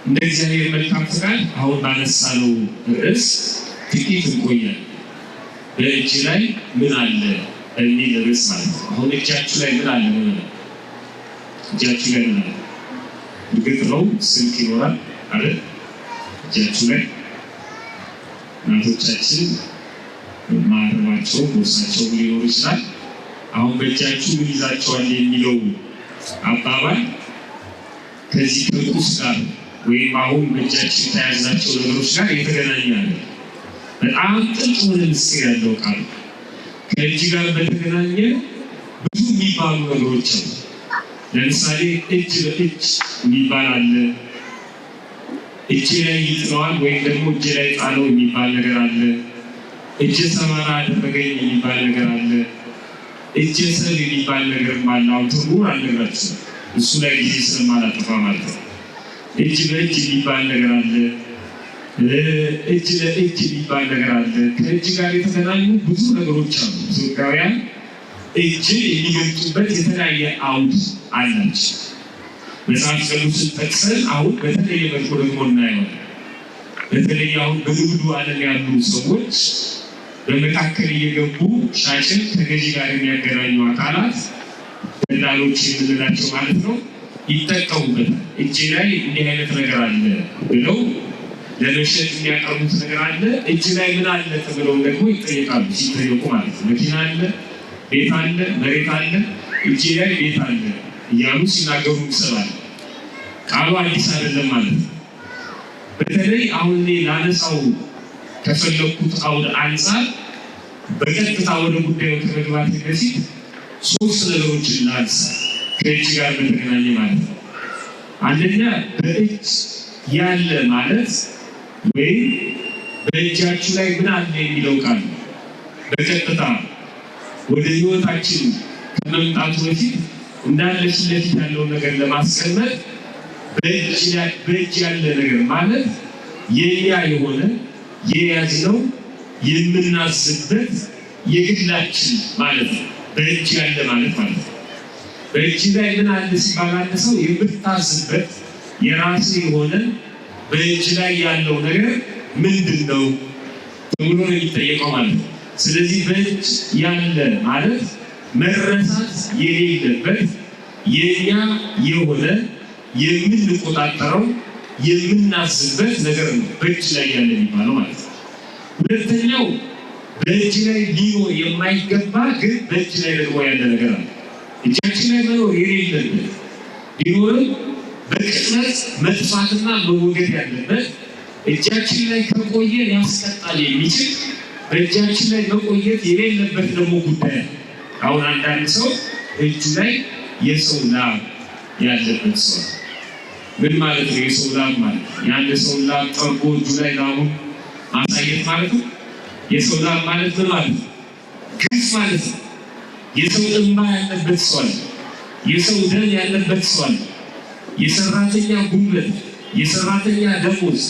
እንደዚህ አይነት መልካም ፍቃድ አሁን ባነሳነው ርዕስ ጥቂት እንቆያለን። በእጅ ላይ ምን አለ በሚል ርዕስ ማለት ነው። አሁን እጃችሁ ላይ ምን አለ ነው? እጃችሁ ላይ ምን አለ? እርግጥ ነው ስልክ ይኖራል አይደል? እጃችሁ ላይ እናቶቻችን ማህተማቸው ቦርሳቸው ሊኖር ይችላል። አሁን በእጃችሁ ምን ይዛችኋል የሚለው አባባል ከዚህ ከቁስ ጋር ወይም አሁን በእጃችን ከያዝናቸው ነገሮች ጋር የተገናኘ ነው። በጣም ጥልቅ የሆነ ምስጢር ያለው ቃል ከእጅ ጋር በተገናኘ ብዙ የሚባሉ ነገሮች አሉ። ለምሳሌ እጅ በእጅ የሚባል አለ። እጅ ላይ ይጥለዋል ወይም ደግሞ እጅ ላይ ጣለው የሚባል ነገር አለ። እጅ ሰማራ አደረገኝ የሚባል ነገር አለ። እጅ ሰብ የሚባል ነገር ማላው ትርጉም አልነግራችሁም። እሱ ላይ ጊዜ ስለማላጠፋ ማለት ነው። እጅ በእጅ የሚባል ነገር አለ። እጅ ለእጅ የሚባል ነገር አለ። ከእጅ ጋር የተገናኙ ብዙ ነገሮች አሉ። ኢትዮጵያውያን እጅ የሚገልጡበት የተለያየ አውድ አላቸው። መጽሐፍ ቅዱስን ጠቅሰን አሁን በተለየ መልኩ ደግሞ እናየዋለን። በተለይ አሁን በንግዱ ዓለም ያሉ ሰዎች በመካከል እየገቡ ሻጭን ከገዢ ጋር የሚያገናኙ አካላት ደላሎች የምንላቸው ማለት ነው ይጠቀሙበታል። እጅ ላይ እንዲህ አይነት ነገር አለ ብለው ለመሸጥ የሚያቀርቡት ነገር አለ። እጅ ላይ ምን አለ ተብለው ደግሞ ይጠየቃሉ። ሲጠየቁ ማለት ነው መኪና አለ፣ ቤት አለ፣ መሬት አለ፣ እጅ ላይ ቤት አለ እያሉ ሲናገሩ ይሰማል። ቃሉ አዲስ አይደለም ማለት ነው። በተለይ አሁን እኔ ላነሳው ከፈለኩት አውድ አንፃር በቀጥታ ወደ ጉዳዩ ከመግባት በፊት ሶስት ነገሮችን ላንሳ ከእጅ ጋር በተገናኘ ማለት ነው። አንደኛ በእጅ ያለ ማለት ወይም በእጃችሁ ላይ ምን አለ የሚለው ቃል በቀጥታ ወደ ህይወታችን ከመምጣቱ በፊት እንዳለ ፊት ለፊት ያለውን ነገር ለማስቀመጥ በእጅ ያለ ነገር ማለት የኛ የሆነ የያዝነው የምናዝበት የግላችን ማለት ነው። በእጅ ያለ ማለት ነው። በእጅ ላይ ምን አለ ሲባል አንድ ሰው የምታዝበት የራሱ የሆነ በእጅ ላይ ያለው ነገር ምንድን ነው ተብሎ ነው የሚጠየቀው ማለት ነው። ስለዚህ በእጅ ያለ ማለት መረሳት የሌለበት የኛ የሆነ የምንቆጣጠረው የምናዝበት ነገር ነው በእጅ ላይ ያለ የሚባለው ማለት ነው። ሁለተኛው በእጅ ላይ ሊኖር የማይገባ ግን በእጅ ላይ ደግሞ ያለ ነገር አለ። እጃችን ላይ መኖር የሌለበት ሊኖርም በቅጽበት መጥፋትና መወገድ ያለበት እጃችን ላይ ከቆየ ያስቀጣል የሚችል በእጃችን ላይ መቆየት የሌለበት ደግሞ ጉዳይ ነው። አሁን አንዳንድ ሰው እጁ ላይ የሰው ላብ ያለበት ሰው ምን ማለት ነው? የሰው ላብ ማለት ያንድ ሰው ላብ ጠርጎ እጁ ላይ ላቡን ማሳየት ማለት ነው። የሰው ላብ ማለት ምን ማለት ነው? ግፍ ማለት ነው። የሰው እንባ ያለበት ሰው አለ። የሰው ደም ያለበት ሰው አለ። የሰራተኛ ጉልበት፣ የሰራተኛ ደሞዝ፣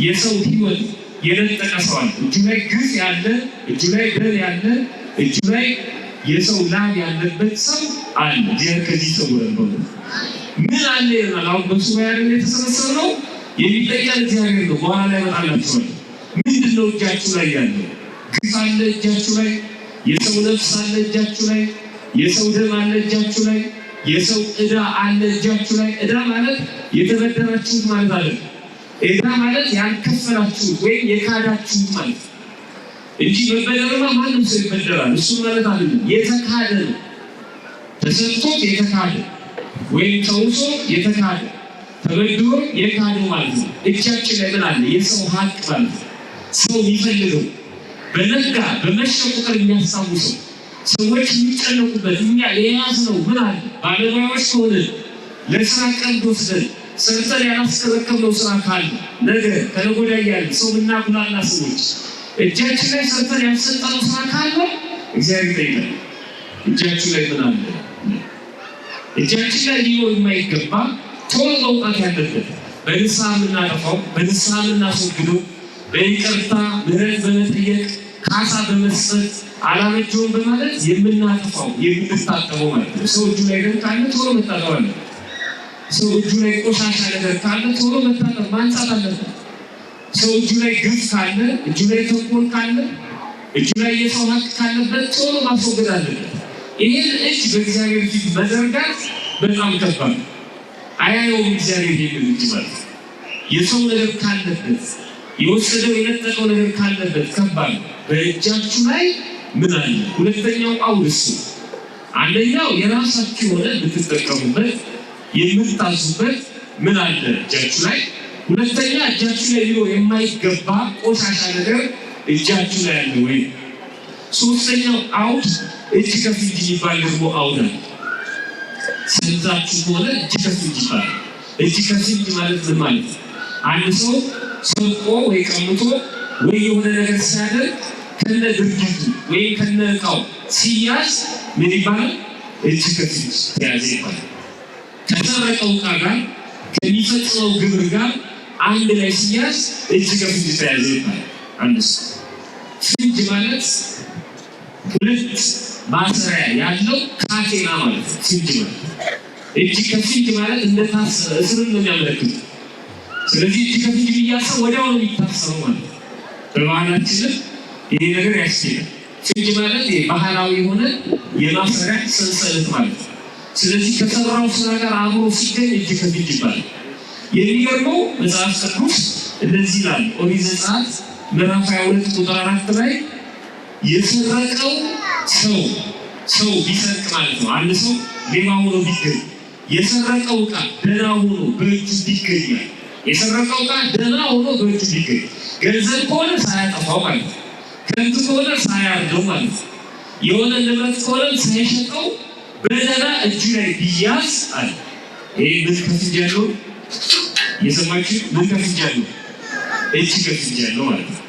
የሰው ህይወት የነጠቀ ሰው አለ። እጁ ላይ ግፍ ያለ፣ እጁ ላይ ደም ያለ፣ እጁ ላይ የሰው ላብ ያለበት ሰው አለ። እግዚአብሔር ከዚህ ሰው ወረበው ምን አለ ይላል። አሁን በሱባኤ ያለው የተሰበሰበው የሚጠየቅ እግዚአብሔር ነው። በኋላ ያመጣላችኋል። ምንድነው እጃችሁ ላይ ያለው? ግፍ አለ እጃችሁ ላይ፣ የሰው ነፍስ አለ እጃችሁ ላይ፣ የሰው ደም አለ እጃችሁ ላይ፣ የሰው ዕዳ አለ እጃችሁ ላይ። ዕዳ ማለት የተበደራችሁት ማለት አይደለም። ዕዳ ማለት ያልከፈላችሁት ወይም የካዳችሁት ማለት እንጂ መበደርማ ማንም ሰው ይበደራል። እሱ ማለት አይደለም። የተካደ ነው። ተሰጥቶት የተካደ ወይም ተውሶ የተካደ ተበድሮ የካደ ማለት ነው። እጃችን ላይ ምን አለ? የሰው ሀቅ ማለት ነው። ሰው የሚፈልገው በነጋ በመሸ ቁጥር የሚያስታውሰው ሰዎች የሚጨነቁበት እኛ የያዝነው ምን አለ? ባለሙያዎች ከሆነ ለስራ ቀልድ ወስደን ሰርተን ያላስከረከብነው ስራ ካለ ነገ ከነገ ወዲያ ያለ ሰው ምናጉላላ ሰዎች እጃችን ላይ ሰርተን ያልሰጠነው ስራ ካለ እግዚአብሔር ይጠይቃል። እጃችሁ ላይ ምን አለ? እጃችን ላይ ሊኖር የማይገባ ቶሎ መውጣት ያለበት በንስሐ የምናጠፋው በንስሐ የምናስወግደው በይቅርታ ምህረት በመጠየቅ ካሳ በመስጠት አላመጆን በማለት የምናጠፋው የምንታጠበው ማለት ነው። ሰው እጁ ላይ ግን ካለ ቶሎ መታጠብ አለ። ሰው እጁ ላይ ቆሻሻ ነገር ካለ ቶሎ መታጠብ ማንጻት አለበት። ሰው እጁ ላይ ግፍ ካለ፣ እጁ ላይ ተንኮል ካለ፣ እጁ ላይ የሰው ሀቅ ካለበት ቶሎ ማስወገድ አለበት። ይህን እጅ በእግዚአብሔር ፊት መዘርጋት በጣም ከባድ ነው። አያየውም እግዚአብሔር ይህን እጅ ማለት የሰው ነገር ካለበት የወሰደው የነጠቀው ነገር ካለበት ከባድ ነው። በእጃችሁ ላይ ምን አለ? ሁለተኛው አውድ እሱ። አንደኛው የራሳችሁ የሆነ የምትጠቀሙበት የምታዙበት ምን አለ እጃችሁ ላይ። ሁለተኛ እጃችሁ ላይ ሊኖር የማይገባ ቆሻሻ ነገር እጃችሁ ላይ አለ ወይ? ሶስተኛው አውድ እጅ ከፍንጅ የሚባል ደግሞ አውድ አለ። ሰምታችሁ ከሆነ እጅ ከፍንጅ ይባላል። እጅ ከፍንጅ ማለት ምን ማለት ነው? አንድ ሰው ሰርቆ ወይ ቀምቶ ወይ የሆነ ነገር ሲያደርግ ከነ ድርጊቱ ወይ ከነ እቃው ሲያዝ ምን ይባላል? እጅ ከፍንጅ ተያዘ ይባላል። ከተሰረቀው እቃ ጋር ከሚፈጽመው ግብር ጋር አንድ ላይ ሲያዝ እጅ ከፍንጅ ተያዘ ይባላል። አንድ ሰው ፍንጅ ማለት ሁለት ማሰሪያ ያለው ካቴና ማለት ነው። ፍንጅ ማለት እጅ ከፍንጅ ማለት እንደታሰረ እስርን ነው የሚያመለክተው። ስለዚህ እጅ ከፍንጅ ቢያሰው ወዲያው ነው የሚታሰረው ማለት ነው። በባህላችን ይሄ ነገር ያስኬዳል። ፍንጅ ማለት ባህላዊ የሆነ የማሰሪያ ሰንሰለት ማለት ነው። ስለዚህ ከሰራው ስራ ጋር አብሮ ሲገኝ እጅ ከፍንጅ ይባላል። የሚገርመው መጽሐፍ ቅዱስ እንደዚህ ይላል። ኦሪት ዘጸአት ምዕራፍ 22 ቁጥር 4 ላይ የሰረቀው ሰው ቢሰርቅ ማለት ነው። አንድ ሰው ሌባ ሆኖ ቢገኝ የሰረቀው ዕቃ ደህና ሆኖ በእጁ ቢገኝ፣ የሰረቀው ዕቃ ደህና ሆኖ በእጁ ቢገኝ፣ ገንዘብ ከሆነ ሳያጠፋው ማለት ነው፣ ከብት ከሆነ ሳያርደው ማለት ነው፣ የሆነ ንብረት ከሆነ ሳይሸጠው በደህና እጁ ላይ ቢያዝ አለ። ይሄ ምን ከፍንጅ ያለው የሰማችሁ? ምን ከፍንጅ ያለው? እጅ ከፍንጅ ያለው ማለት ነው።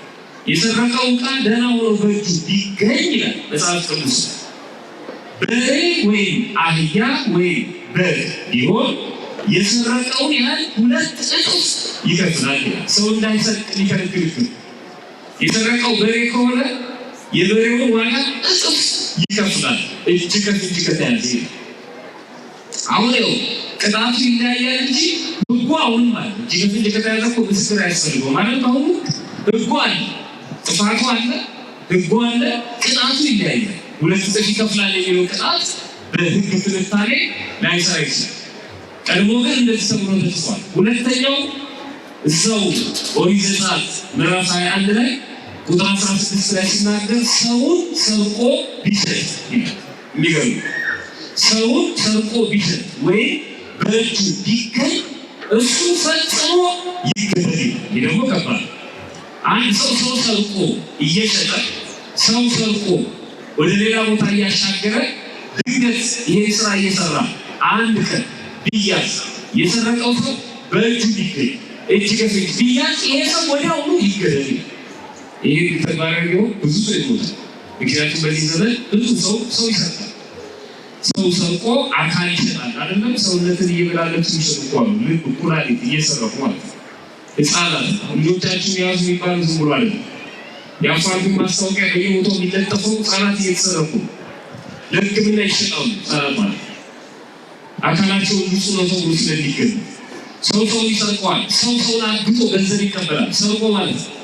የሰረቀው ዕቃ ደህና ሆኖ በእጁ ቢገኝ ይላል መጽሐፍ ቅዱስ። በሬ ወይም አህያ ወይም በግ ቢሆን የሰረቀውን ያህል 2 እጥፍ ይከፍላል ይላል። ሰው እንዳይሰርቅ ሊከለክል የሰረቀው በሬ ከሆነ የበሬውን ዋጋ እጥፍ ይከፍላል እጅ ከፍንጅ ከተያዘ ይላል። አሁን ይኸው ቅጣቱ ይለያያል እንጂ ሕጉ አሁን ማለት እጅ ከፍንጅ ከተያዘ እኮ ምስክር አያስፈልገውም ማለት አሁን ሕጉ አለ፣ ጥፋቱ አለ፣ ሕጉ አለ፣ ቅጣቱ ይለያያል። 2 እጥፍ ይከፍላል የሚለው ቅጣት በሕግ ትንታኔ ላይሰራ ይችላል። ቀድሞ ግን እንደዚህ ተብሎ ተጽፏል። ሁለተኛው እዛው ኦሪት ዘጸአት ምዕራፍ 21 ላይ ቁጥር 16 ላይ ሲናገር ሰውን ሰርቆ ቢሸጥ ይላል። የሚገርም ሰውን ሰርቆ ቢሸጥ ወይም በእጁ ቢገኝ እሱ ፈጽሞ ይገደል ይላል። ይህ ደግሞ ከባድ። አንድ ሰው ሰርቆ እየሸጠ ሰው ሰርቆ ወደ ሌላ ቦታ እያሻገረ ድንገት ይሄን ስራ እየሰራ አንድ ቀን ቢያዝ የሰረቀው ሰው በእጁ ቢገኝ እጅ ከፍንጅ ቢያዝ ይሄ ሰው ወዲያውኑ ይገደል ይላል። ይሄ ተግባራዊ ቢሆን ብዙ ሰው ይሞታል። ምክንያቱም በዚህ ዘመን ብዙ ሰው ይሰርቃል። ሰው ሰርቆ አካል ይሸጣል አይደለም። ሰውነትን እየበላለቱ ይሸጡ አሉ። ልብ፣ ኩላሊት እየሰረቁ ማለት ነው። ህፃናት ልጆቻችን የያዙ የሚባሉ ዝም ብሎ አይደለም። የአፋልጉ ማስታወቂያ በየቦታው የሚለጠፈው ህፃናት እየተሰረቁ ለሕክምና ይሸጣሉ። ህፃናት ማለት አካላቸውን ንጹህ ነው ተብሎ ስለሚገኝ ሰው ይሰርቀዋል። ሰውን አግቶ ገንዘብ ይቀበላል። ሰርቆ ማለት ነው።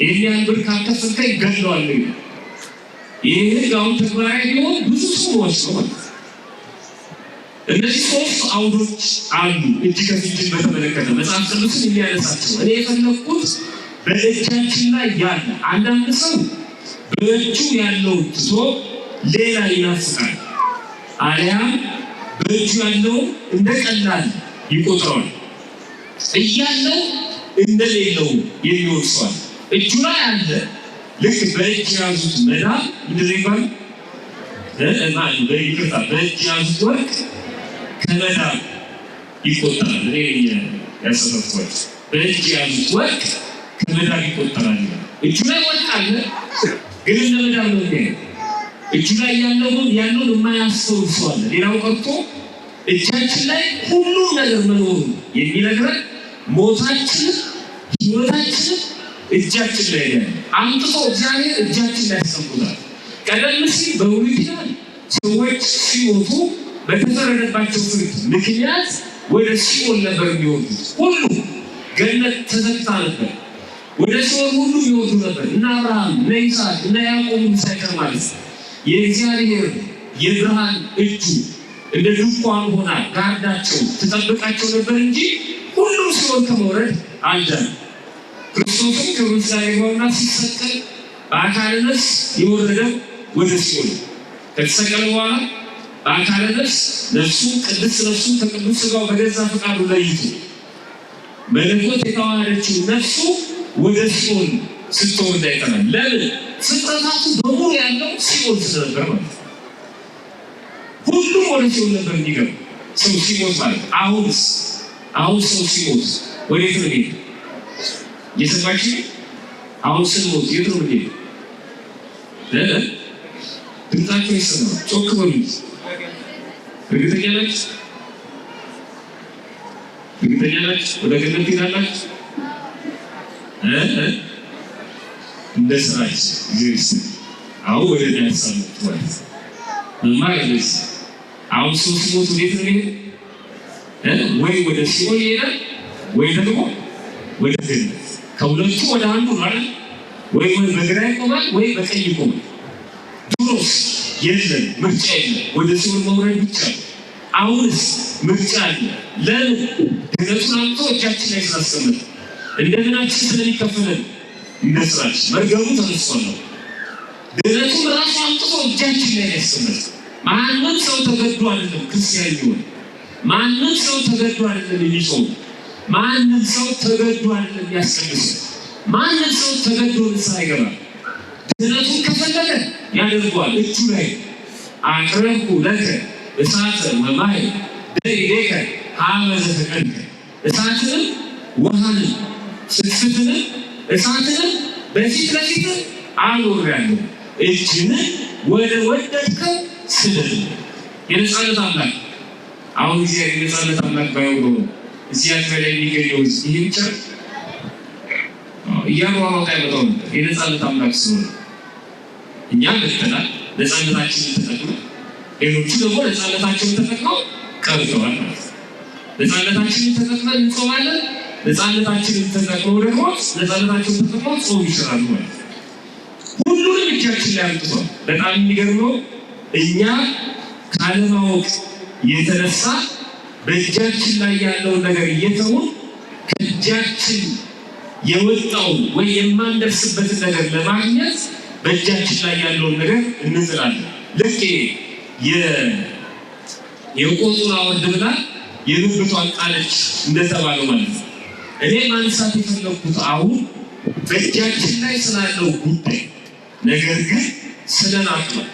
ይህን ያህል ብር ካልከፈልከኝ እገድለዋለሁ። ይህ ህግ አሁን ተግባራዊ ቢሆን ብዙ ሰዎች ነው ማለት ነው። እነዚህ 3 አውዶች አሉ እጅ ከፍንጅን በተመለከተ መጽሐፍ ቅዱስን የሚያነሳቸው። እኔ የፈለኩት በእጃችን ላይ ያለ አንዳንድ ሰው በእጁ ያለውን ትቶ ሌላ ይናፍቃል፣ አሊያም በእጁ ያለው እንደ ቀላል ይቆጥረዋል፣ እያለው እንደሌለው የሚወርሰዋል። እጁ ላይ አለ። ልክ በእጅ ያዙት መዳብ እንደዚባል በእጅ ያዙት ወርቅ ከመዳብ ይቆጠራል። እኔ ያሰፈርኳቸው በእጅ ያዙት ወርቅ ከመዳብ ይቆጠራል። እጁ ላይ ወርቅ አለ፣ ግን እንደ መዳብ ነው የሚያየው። እጁ ላይ ያለውን የማያስተውል ሰው አለ። ሌላው ቀርቶ እጃችን ላይ ሁሉም ነገር መኖሩ የሚነግረን ሞታችንን ህይወታችንን እጃችን ላይ ያለ አምጥቶ እግዚአብሔር እጃችን ላይ ያስቀምጣል። ቀደም ሲል በብሉይ ኪዳን ሰዎች ሲሞቱ በተፈረደባቸው ፍርድ ምክንያት ወደ ሲኦል ነበር የሚወርዱት። ሁሉ ገነት ተዘግታ ነበር። ወደ ሲኦል ሁሉ ይወርዱ ነበር። እና አብርሃም እና ይስሐቅ እና ያዕቆብ ሳይቀር ማለት ነው። የእግዚአብሔር የብርሃን እጁ እንደ ድንኳን ሆና ጋርዳቸው ትጠብቃቸው ነበር እንጂ ሁሉም ሲኦል ከመውረድ አልዳንም። ክርስቶስም ከሩሳሌ ሆና ሲሰቀል በአካለ ነፍስ የወረደው ወደ ሲኦል ከተሰቀለ በኋላ በአካለ ነፍስ ነፍሱን ቅድስት ነፍሱን ከቅዱስ ሥጋው በገዛ ፈቃዱ ለይቶ መለኮት የተዋሃደችው ነፍሱ ወደ ሲኦል ስትወርድ አይተናል። ለምን? ፍጥረታቱ በሙሉ ያለው ሲኦል ስለነበር ማለት ነው። ሁሉም ወደ ሲኦል ነበር የሚገባ ሰው ሲሞት ማለት። አሁን ሰው ሲሞት ወዴት ነው የሚሄድ? እየሰማችሁ? አሁን ስንሞት የት ነው የሚሄድ? ድምፃቸው ይሰማል። ጮክ በሉ። እርግጠኛ ናችሁ? እርግጠኛ ናችሁ? ወደ ገነት ትሄዳላችሁ? እንደ ስራችሁ ጊዜ አሁን ወደ ያሳሉት ማለት መማር እንደዚህ። አሁን ሰው ሲሞት ወዴት ነው የሚሄድ? ወይ ወደ ሲኦል ይሄዳል ወይ ደግሞ ወደ ገነት። ከሁለቱ ወደ አንዱ ነው አይደል? ወይ በግራ ይቆማል ወይ በቀኝ ይቆማል። ድሮስ የለም ምርጫ የለም፣ ወደ ሲኦል መውረድ ብቻ ነው። አሁንስ ምርጫ አለ። ለምን? ገነቱን አምጥቶ እጃችን ላይ ስላስቀመጠ እንደምናችን ስለሚከፈለን እንደስራችን መርገሙ ተነስቷል ነው። ገነቱን ራሱ አምጥቶ እጃችን ላይ ያስቀመጠ። ማንም ሰው ተገዶ አይደለም ክርስቲያን ሊሆን፣ ማንም ሰው ተገዶ አይደለም የሚጾም፣ ማንም ሰው ተገዶ አይደለም ያስቀድስ፣ ማንም ሰው ተገዶ ንስሐ ይገባል። ገነቱን ከፈለገ ያደርገዋል። እጁ ላይ አቅረብኩ ለከ እሳተ ወማይ ደይዴከ ሀበ ዘተቀድከ፣ እሳትንም ውሃንም ፍትፍትንም እሳትንም በፊት ለፊት አኖሬአለሁ፣ እጅህን ወደ ወደድከው ስደድ። የነፃነት አምላክ አሁን እግዚአብሔር የነፃነት አምላክ ባይሆን እዚህ አካባቢ ላይ የሚገኘው ይሄ ብቻ እያሯሯጠ ያመጣው ነበር። የነፃነት አምላክ ስለሆነ እኛም መጥተናል፣ ነፃነታችንን ተጠቅመን፣ ሌሎቹ ደግሞ ነፃነታቸውን ተጠቅመው ቀርተዋል ማለት ነው። ነፃነታችንን ተጠቅመን እንጾማለን፣ ነፃነታችንን ተጠቅመው ደግሞ ነፃነታቸውን ተጠቅመው ጾም ይሰራሉ ማለት ነው። ሁሉንም እጃችን ላይ አምጥቷል። በጣም የሚገርመው እኛ ካለማወቅ የተነሳ በእጃችን ላይ ያለውን ነገር እየተውን ከእጃችን የወጣው ወይ የማንደርስበትን ነገር ለማግኘት በእጃችን ላይ ያለውን ነገር እንጥላለን። ልክ የቆጡን አወርድ ብላ የብብቷን ጣለች እንደተባለው ማለት ነው። እኔ ማንሳት የፈለኩት አሁን በእጃችን ላይ ስላለው ጉዳይ ነገር ግን ስለናቅነው፣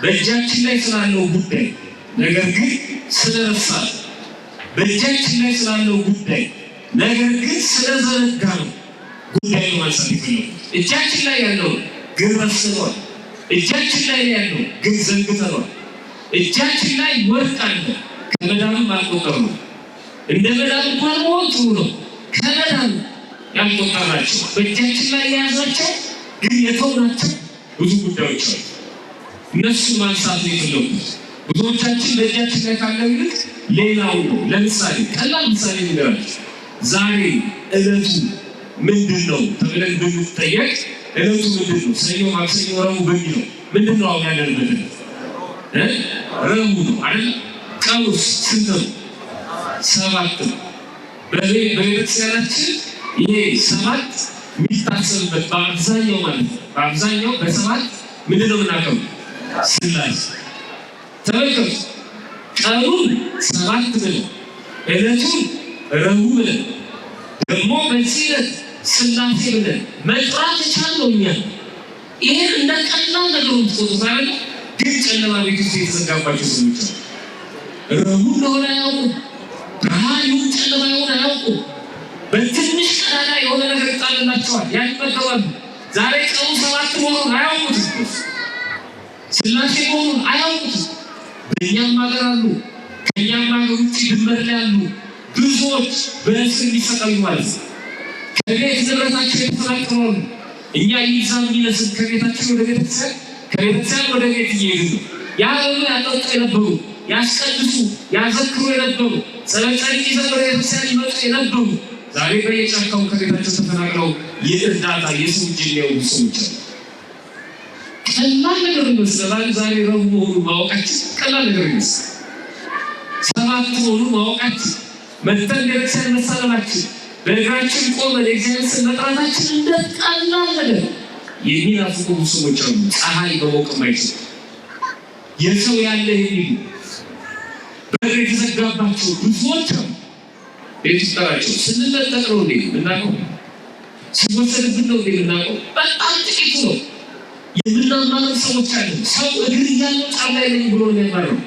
በእጃችን ላይ ስላለው ጉዳይ ነገር ግን ስለረሳን፣ በእጃችን ላይ ስላለው ጉዳይ ነገር ግን ስለዘነጋ ነው ጉዳይ ነው ማንሳት የፈለኩት። እጃችን ላይ ያለው ግን ረስነዋል። እጃችን ላይ ያለው ግን ዘንግተነዋል። እጃችን ላይ ወርቅ አለ፣ ከመዳንም አልቆጠርነው። እንደ መዳን እንኳን መሆን ጥሩ ነው፣ ከመዳን ያልቆጠርናቸው በእጃችን ላይ የያዛቸው ግን የተውናቸው ብዙ ጉዳዮች አሉ። እነሱ ማንሳት ነው የፈለኩት። ብዙዎቻችን በእጃችን ላይ ካለው ይልቅ ሌላው ነው። ለምሳሌ ቀላል ምሳሌ ንገራችሁ። ዛሬ ዕለቱ ምንድን ነው ተብለን ብንጠየቅ ዕለቱ ምንድን ነው? ሰኞ፣ ማክሰኞ፣ ረቡዕ በሚለው ምንድን ነው አሁን ያለንበት? ረቡዕ ነው አይደል? ቀኑስ ስንት ነው? 7 ነው። በቤተክርስቲያናችን ይሄ 7 የሚታሰብበት በአብዛኛው ማለት ነው። በአብዛኛው በ7 ምንድን ነው የምናውቀው? ሥላሴ። ተመልከቱ፣ ቀኑን 7 ብለን ዕለቱን ረቡዕ ብለን ደግሞ በዚህ ዕለት ሥላሴ ብለን መጥራት የቻልነው እኛ። ይሄን እንደ ቀላል ነገር ትቆጥሩት አይደል? ግን ጨለማ ቤት ውስጥ የተዘጋባቸው ሰዎች አሉ። ረቡዕ እንደሆነ አያውቁም። ብርሃን ይሁን ጨለማ ይሁን አያውቁም። በትንሽ ቀዳዳ የሆነ ነገር ይጣልላቸዋል፣ ያን ይመገባሉ። ዛሬ ቀኑ 7 መሆኑን አያውቁትም። ሥላሴ መሆኑን አያውቁትም። በእኛም ሀገር አሉ፣ ከእኛም ሀገር ውጭ ድንበር ላይ አሉ ብዙዎች በእስር የሚሰቃዩ ማለት ነው። ከቤት ንብረታቸው የተፈናቀሉ እኛ ይዛም ይመስል ከቤታችን ወደ ቤተክርስቲያን፣ ከቤተክርስቲያን ወደ ቤት እየሄዱ ነው። ያሉ ያጠጡ የነበሩ ያስቀድሱ ያዘክሩ የነበሩ ጸሎት ይዘምሩ የቤተክርስቲያን ይመጡ የነበሩ ዛሬ በየጫካው ከቤታቸው ተፈናቅለው የእርዳታ የሰው እጅ የሚያውሉ ሰዎች አሉ። ቀላል ነገር ይመስላል። ዛሬ ረቡዕ መሆኑን ማወቃችን ቀላል ነገር ይመስላል። ሰባት መሆኑን ማወቃችን መተን ቤተክርስቲያን መሳለማችን በእግራችን ቆመን የእግዚአብሔር ስም መጥራታችን እንደ ቀላል ነገር የሚናፍቁ ሰዎች አሉ። ፀሐይ በሞቅ ማይችል የሰው ያለ የሚሉ በር የተዘጋባቸው ብዙዎች አሉ። ቤተሰባቸው ስንነጠቅ ነው እንዴ የምናውቀው? ሲወሰድብን ነው እንዴ የምናውቀው? በጣም ጥቂቱ ነው። የምናማረው ሰዎች አሉ። ሰው እግር እያለው ጫማ የለኝ ብሎ ነው የሚያማረው።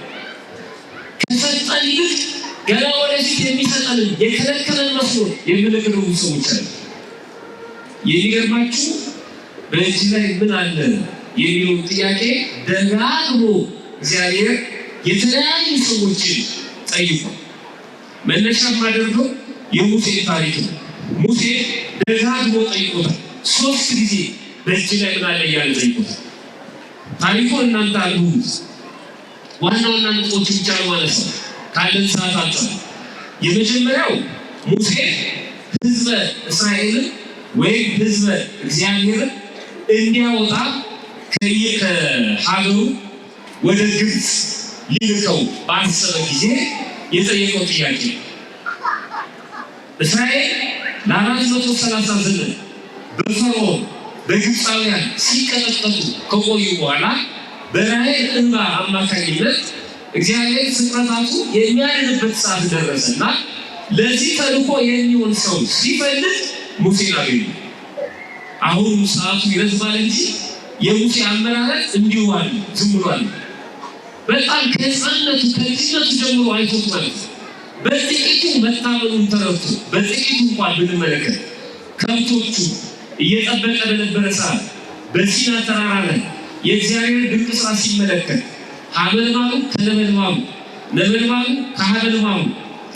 ከሰጠን ይልቅ ገና ወደፊት የሚሰጠንን የከለከለን መስሎ የምንግረው ሰዎች አሉ። የሚገርማችሁ በእጅ ላይ ምን አለ የሚለው ጥያቄ ደጋግሞ እግዚአብሔር የተለያዩ ሰዎችን ጠይቋል። መነሻ የማደርገው የሙሴ ታሪክ ነው። ሙሴ ደጋግሞ ጠይቆታል። 3 ጊዜ በእጅ ላይ ምን አለ እያለ ጠይቆታል። ታሪኩን እናንተ አልሁት ዋና ዋና ነጥቦች ብቻ ነው ማለት ነው ካለን ሰዓት አንጻር። የመጀመሪያው ሙሴ ሕዝበ እስራኤልን ወይም ሕዝበ እግዚአብሔርን እንዲያወጣ ከሀገሩ ወደ ግብፅ ሊልከው ባሰበ ጊዜ የጠየቀው ጥያቄ እስራኤል ለ430 ዘመን በፈርዖን በግብፃውያን ሲቀጠቀጡ ከቆዩ በኋላ በራሔል እንባ አማካኝነት እግዚአብሔር ፍጥረታቱ የሚያድንበት ሰዓት ደረሰና ለዚህ ተልእኮ የሚሆን ሰው ሲፈልግ ሙሴን አገኙ። አሁን ሰዓቱ ይረዝማል እንጂ የሙሴ አመራረት እንዲሁ አለ፣ ዝም ብሎ አለ። በጣም ከሕፃንነቱ ከልጅነቱ ጀምሮ አይቶት ማለት ነው። በጥቂቱ መታመኑን ተረድቶ በጥቂቱ እንኳን ብንመለከት ከብቶቹ እየጠበቀ በነበረ ሰዓት በሲና ተራራ ላይ የእግዚአብሔር ድንቅ ስራ ሲመለከት ሐመልማሉ ከነበልባሉ ነበልባሉ ከሐመልማሉ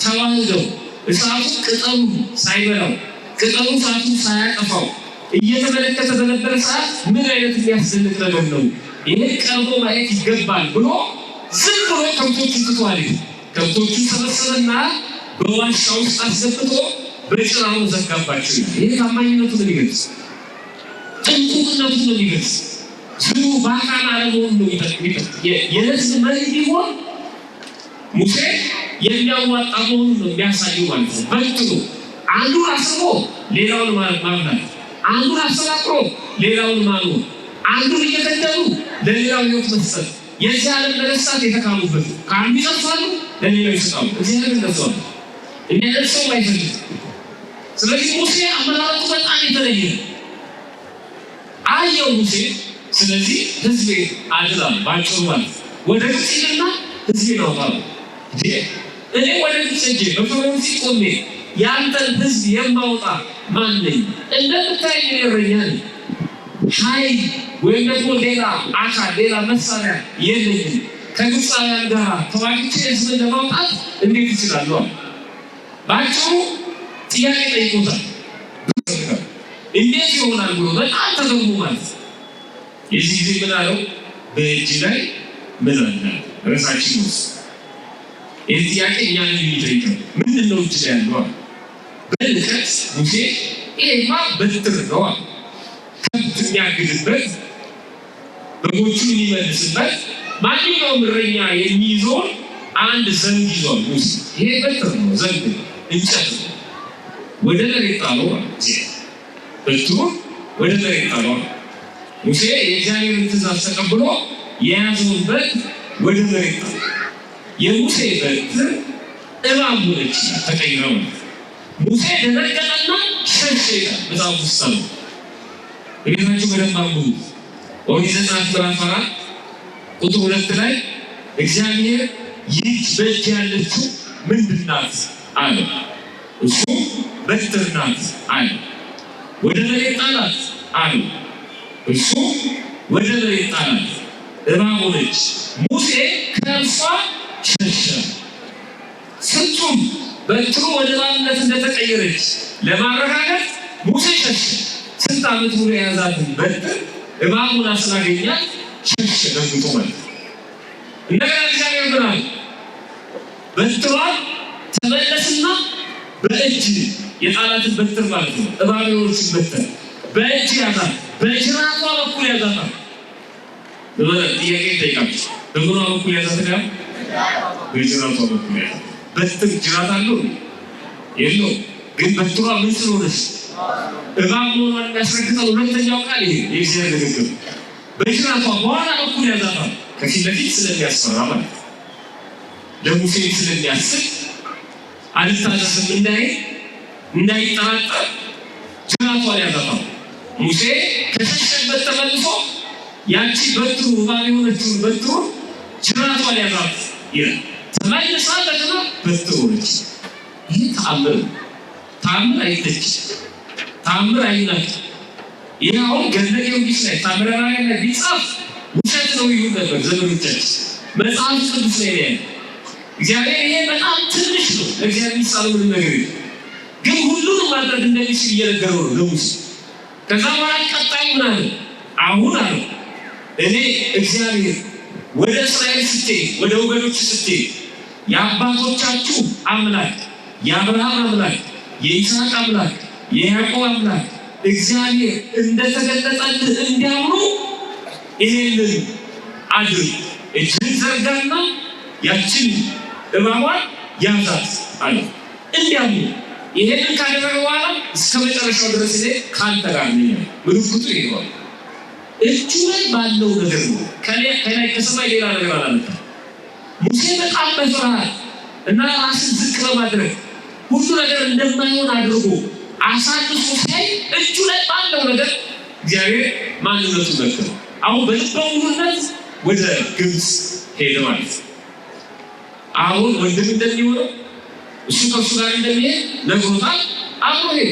ተዋህደው እሳቱ ቅጠሉ ሳይበላው ቅጠሉ እሳቱ ሳያጠፋው እየተመለከተ በነበረ ሰዓት ምን አይነት የሚያስደንቅ ነገር ነው! ይሄ ቀርቦ ማየት ይገባል ብሎ ዝም ብሎ ከብቶቹን ትቷል። ከብቶቹን ሰበሰበና በዋሻ ውስጥ አስገብቶ በጭራው ዘጋባቸው። ይሄ ታማኝነቱን የሚገልጽ ጥንቁቅነቱን ነው የሚገልጽ። ዝሩ ባካና አለመሆኑን ነው የሚጠቅም። የህዝብ መሪ ቢሆን ሙሴ የሚያዋጣ መሆኑን ነው የሚያሳየው ማለት ነው። በትሎ አንዱን አስቦ ሌላውን ማብላት፣ አንዱን አሰባቅሮ ሌላውን ማኖር፣ አንዱን እየገደሉ ለሌላው ህይወት መስጠት። የዚህ ዓለም ነገስታት የተካሉበት ከአንዱ ይጠፋሉ፣ ለሌላው ይሰጣሉ። እግዚአብሔር እንደሰዋል የሚያደርሰው አይፈልግም። ስለዚህ ሙሴ አመራረቱ በጣም የተለየ አየው ሙሴ። ስለዚህ ህዝቤ አድራል ባጭሩ ማለት ወደ ግብፅ ሄድና ህዝቤን አውጣሉ። እኔ ወደ ግብፅ ሄጄ በፈርዖን ፊት ቆሜ ያንተን ህዝብ የማውጣ ማን ነኝ? እንደምታየኝ እረኛ ነኝ። ኃይል ወይም ደግሞ ሌላ አካል ሌላ መሳሪያ የለኝም። ከግብፃውያን ጋር ተዋግቼ ህዝብን ለማውጣት እንዴት ይችላሉ? ባጭሩ ጥያቄ ጠይቆታል። እንዴት ይሆናል ብሎ በጣም ተገርሞ ማለት ነው። የዚህ ጊዜ ምን አለው? በእጅ ላይ ምን አለ? ርዕሳችን ውስጥ ይህ ጥያቄ እኛን የሚጠይቀው ምንድን ነው? እጅ ላይ ያለው በልቀት ሙሴ ይሄማ በትር ነው አለ። ከብት የሚያግድበት በጎቹን የሚመልስበት ማንኛውም እረኛ የሚይዘውን አንድ ዘንግ ይዟል ሙሴ። ይሄ በትር ነው፣ ዘንግ እንጨት ነው። ወደ መሬት ጣለው ማለት በትሩን ወደ መሬት ጣለው። ሙሴ የእግዚአብሔርን ትእዛዝ ተቀብሎ የያዘውን በትር ወደ መሬት ጣለው። የሙሴ በትር እባብ ሆነች ተቀይራ ማለት ሙሴ ደነገጠና ሸሸ ይላል መጽሐፍ ውስጥ ነው። በቤታችሁ በደንብ አንብቡ። ኦሪት ዘጸአት ምዕራፍ 4 ቁጥር 2 ላይ እግዚአብሔር ይህች በእጅ ያለችው ምንድን ናት አለ። እሱ በትር ናት አለ። ወደ መሬት ጣላት አለ። እሱ ወደ መሬት ጣላት፣ እባብ ሆነች። ሙሴ ከእርሷ ሸሸ። ፍጹም በትሩ ወደ እባብነት እንደተቀየረች ለማረጋገጥ ሙሴ ሸሸ። ስንት ዓመት ሙሉ የያዛትን በትር እባቡን ስላገኛት ሸሸ፣ ደንግጦ ማለት ነው። እንደገና እግዚአብሔር ምን አለ? በትሯን ተመለስና በእጅ የጣላትን በትር ማለት ነው። እባቢዎችን በትር በእጅ ያዛት፣ በጅራቷ በኩል ያዛታል። ጥያቄ ይጠይቃችሁ። በምኗ በኩል ያዛት ጋር? በጅራቷ በኩል ያዛት። በትር ጅራት አለው የለው? ግን በትሯ ምን ስለሆነች እባብ መሆኗን የሚያስረግጠው ሁለተኛው ቃል ይሄ የእግዚአብሔር ንግግር። በጅራቷ በኋላ በኩል ያዛታል። ከፊት ለፊት ስለሚያስፈራ ማለት ነው። ለሙሴ ስለሚያስብ አልታዘዝም እንዳይጠራጠር ጅራቷን ያዛታል። ሙሴ ከሸሸበት ተመልሶ ያቺ በትሩ እባብ የሆነችውን በትሩ ጅራቷን ያዛት ይላል። ተመልሳ እንደገና በትሩ ሆነች። ይህ ተአምር አይተች፣ ተአምር አይናቅ። ይህ አሁን ገድለ ጊዮርጊስ ላይ ታምረ ማርያም ላይ ቢጻፍ ውሸት ነው ይሉ ነበር ዘመኖቻችን። መጽሐፍ ቅዱስ ላይ ያለ እግዚአብሔር ይሄ በጣም ትንሽ ነው፣ ለእግዚአብሔር የሚሳነው ምንም ነገር የለም። ግን ሁሉንም ማድረግ እንደሚችል እየነገረው ነው ለሙሴ። ከዛ በኋላ ቀጣይ ምን አለ? አሁን አለ እኔ እግዚአብሔር ወደ እስራኤል ስትሄድ፣ ወደ ወገኖች ስትሄድ የአባቶቻችሁ አምላክ የአብርሃም አምላክ የይስሐቅ አምላክ የያዕቆብ አምላክ እግዚአብሔር እንደተገለጠልህ እንዲያምኑ ይሄንን አድርግ። እጅህን ዘርጋና ያችን እባቧን ያዛት አለ እንዲያምኑ። ይሄንን ካደረገ በኋላ እስከ መጨረሻው ድረስ እኔ ካንተ ጋር ነኝ። ምልክቱ ይሄው እጁ ላይ ባለው ነገር ነው። ከላይ ከሰማይ ሌላ ነገር አላመጣም። ሙሴ በጣም በፍርሃት እና ራስን ዝቅ በማድረግ ሁሉ ነገር እንደማይሆን አድርጎ አሳልፎ ሳይ እጁ ላይ ባለው ነገር እግዚአብሔር ማንነቱን ነገረው። አሁን በልበ ሙሉነት ወደ ግብፅ ሄደ ማለት ነው። አሁን ወንድም እንደሚሆነው እሱ ከእሱ ጋር እንደሚሄድ ነግሮታል። አብሮ ሄደ።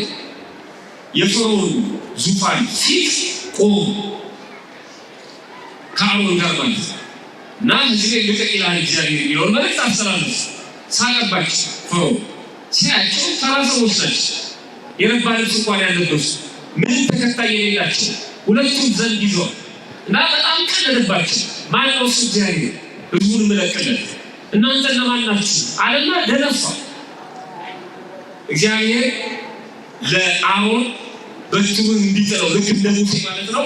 የፈርዖን ዙፋን ፊት ቆሞ ከአሮን ጋር ማለት ነው እና ህዝቤ ልቀቅ ይላል እግዚአብሔር የሚለውን መልእክት አስተላለፈ። ሳቀባቸው። ፈርዖን ሲያቸው ተራ ሰዎች ናቸው። የረባ ልብስ እንኳን ያለበሱ ምንም ተከታይ የሌላቸው ሁለቱም ዘንድ ይዘዋል እና በጣም ቀለደባቸው። ማን ነው እሱ? እግዚአብሔር። ህዝቡን መለቀለት እናንተ ለማን ናችሁ አለና ደነፋ። እግዚአብሔር ለአሮን በትሩን እንዲጥለው ልክ እንደ ሙሴ ማለት ነው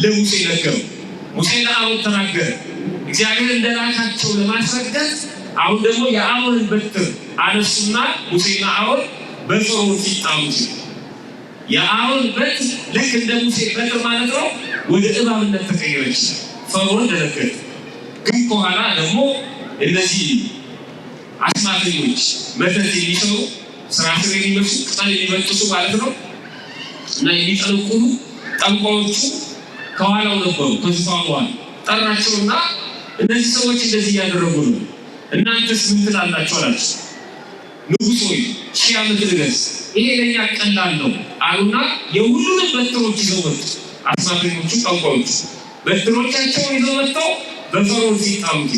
ለሙሴ ነገረው። ሙሴ ለአሮን ተናገረ። እግዚአብሔር እንደላካቸው ለማስረዳት አሁን ደግሞ የአሮንን በትር አነሱና ሙሴና አሮን በፈርዖን ፊት ጣሉት። የአሮን በትር ልክ እንደ ሙሴ በትር ማለት ነው ወደ እባብነት ተቀየረች። ፈርዖን ደነገጠ። ግን ከኋላ ደግሞ እነዚህ አስማተኞች መተት የሚሰሩ ስራስር የሚመስሉ ቅጠል የሚበጥሱ ማለት ነው እና የሚጠነቁሉ ጠንቋዮቹ ከኋላው ነበሩ። ከዙፋኑ በኋላ ጠራቸውና እነዚህ ሰዎች እንደዚህ እያደረጉ ነው፣ እናንተስ ምን ትላላችሁ አላቸው። ንጉሥ ሆይ 1000 ዓመት ንገሥ፣ ይሄ ለእኛ ቀላል ነው አሉና የሁሉንም በትሮች ይዘው መጡ። አስማተኞቹ ጠንቋዮቹ በትሮቻቸውን ይዘው መጥተው በፈርዖን ፊት ጣሉት።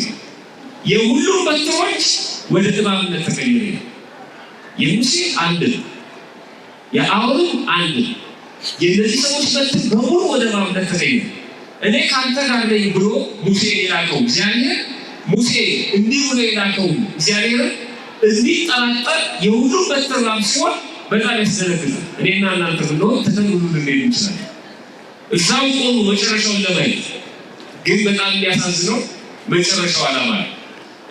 የሁሉም በትሮች ወደ እባብነት ተቀየሩ። የሙሴ አንድ ነው፣ የአሮን አንድ ነው። የእነዚህ ሰዎች በትር በሙሉ ወደ እባብነት ተቀየሩ። እኔ ካንተ ጋር ነኝ ብሎ ሙሴ የላከው እግዚአብሔር ሙሴ እንዲህ ብሎ የላከው እግዚአብሔር እንዲጠራጠር የሁሉም በትር እባብ ሲሆን በጣም ያስደነግጣል። እኔና እናንተ ብንሆን ተተንጉሉ ልንሄድ እንችላለን። እዛው ቆሙ መጨረሻውን ለማየት። ግን በጣም የሚያሳዝነው መጨረሻው ዓላማ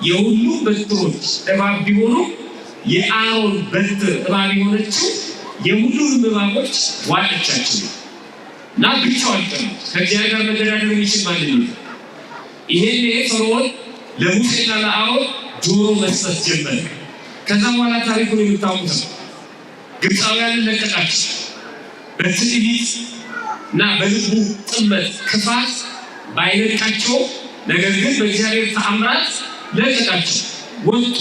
የሁሉም በትሮች እባብ ቢሆኑ የአሮን በትር እባብ የሆነችው የሁሉንም እባቦች ዋጠቻቸው እና ብቻዋን ቀረች። ከእግዚአብሔር ጋር መገዳደር የሚችል ማንም ነው። ይሄን ፈርዖን ለሙሴና ለአሮን ጆሮ መስጠት ጀመረ። ከዛ በኋላ ታሪኩን የምታውቁት ነው። ግብፃውያንን ለቀቃቸው። በትዕቢት እና በልቡ ጥመት ክፋት ባይለቃቸው፣ ነገር ግን በእግዚአብሔር ተአምራት ለቀቃቸው። ወጡ፣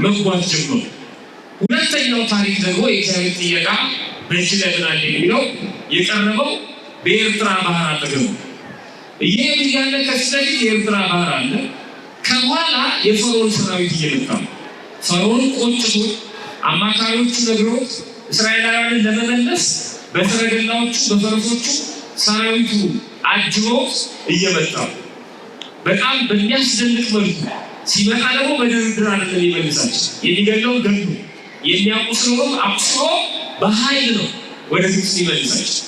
መጓዝ ጀመሩ። ሁለተኛው ታሪክ ደግሞ የእግዚአብሔር ጥየቃ በእጅ ላይ ምን አለ የሚለው የቀረበው በኤርትራ ባህር አጠገብ ይሄ ያለ ከፊት ለፊት የኤርትራ ባህር አለ። ከኋላ የፈርዖን ሰራዊት እየመጣ ነው። ፈርዖን ቆጭቶ አማካሪዎቹ ነግረውት እስራኤላውያንን ለመመለስ በሰረገላዎቹ በፈረሶቹ ሰራዊቱ አጅበው እየመጣ በጣም በሚያስደንቅ መልኩ ሲመጣ ደግሞ በድርድር አይደለም የሚመልሳቸው። የሚገለው ገሉ የሚያቆስለውም አቁስሎ በኃይል ነው ወደ ግብፅ የሚመልሳቸው።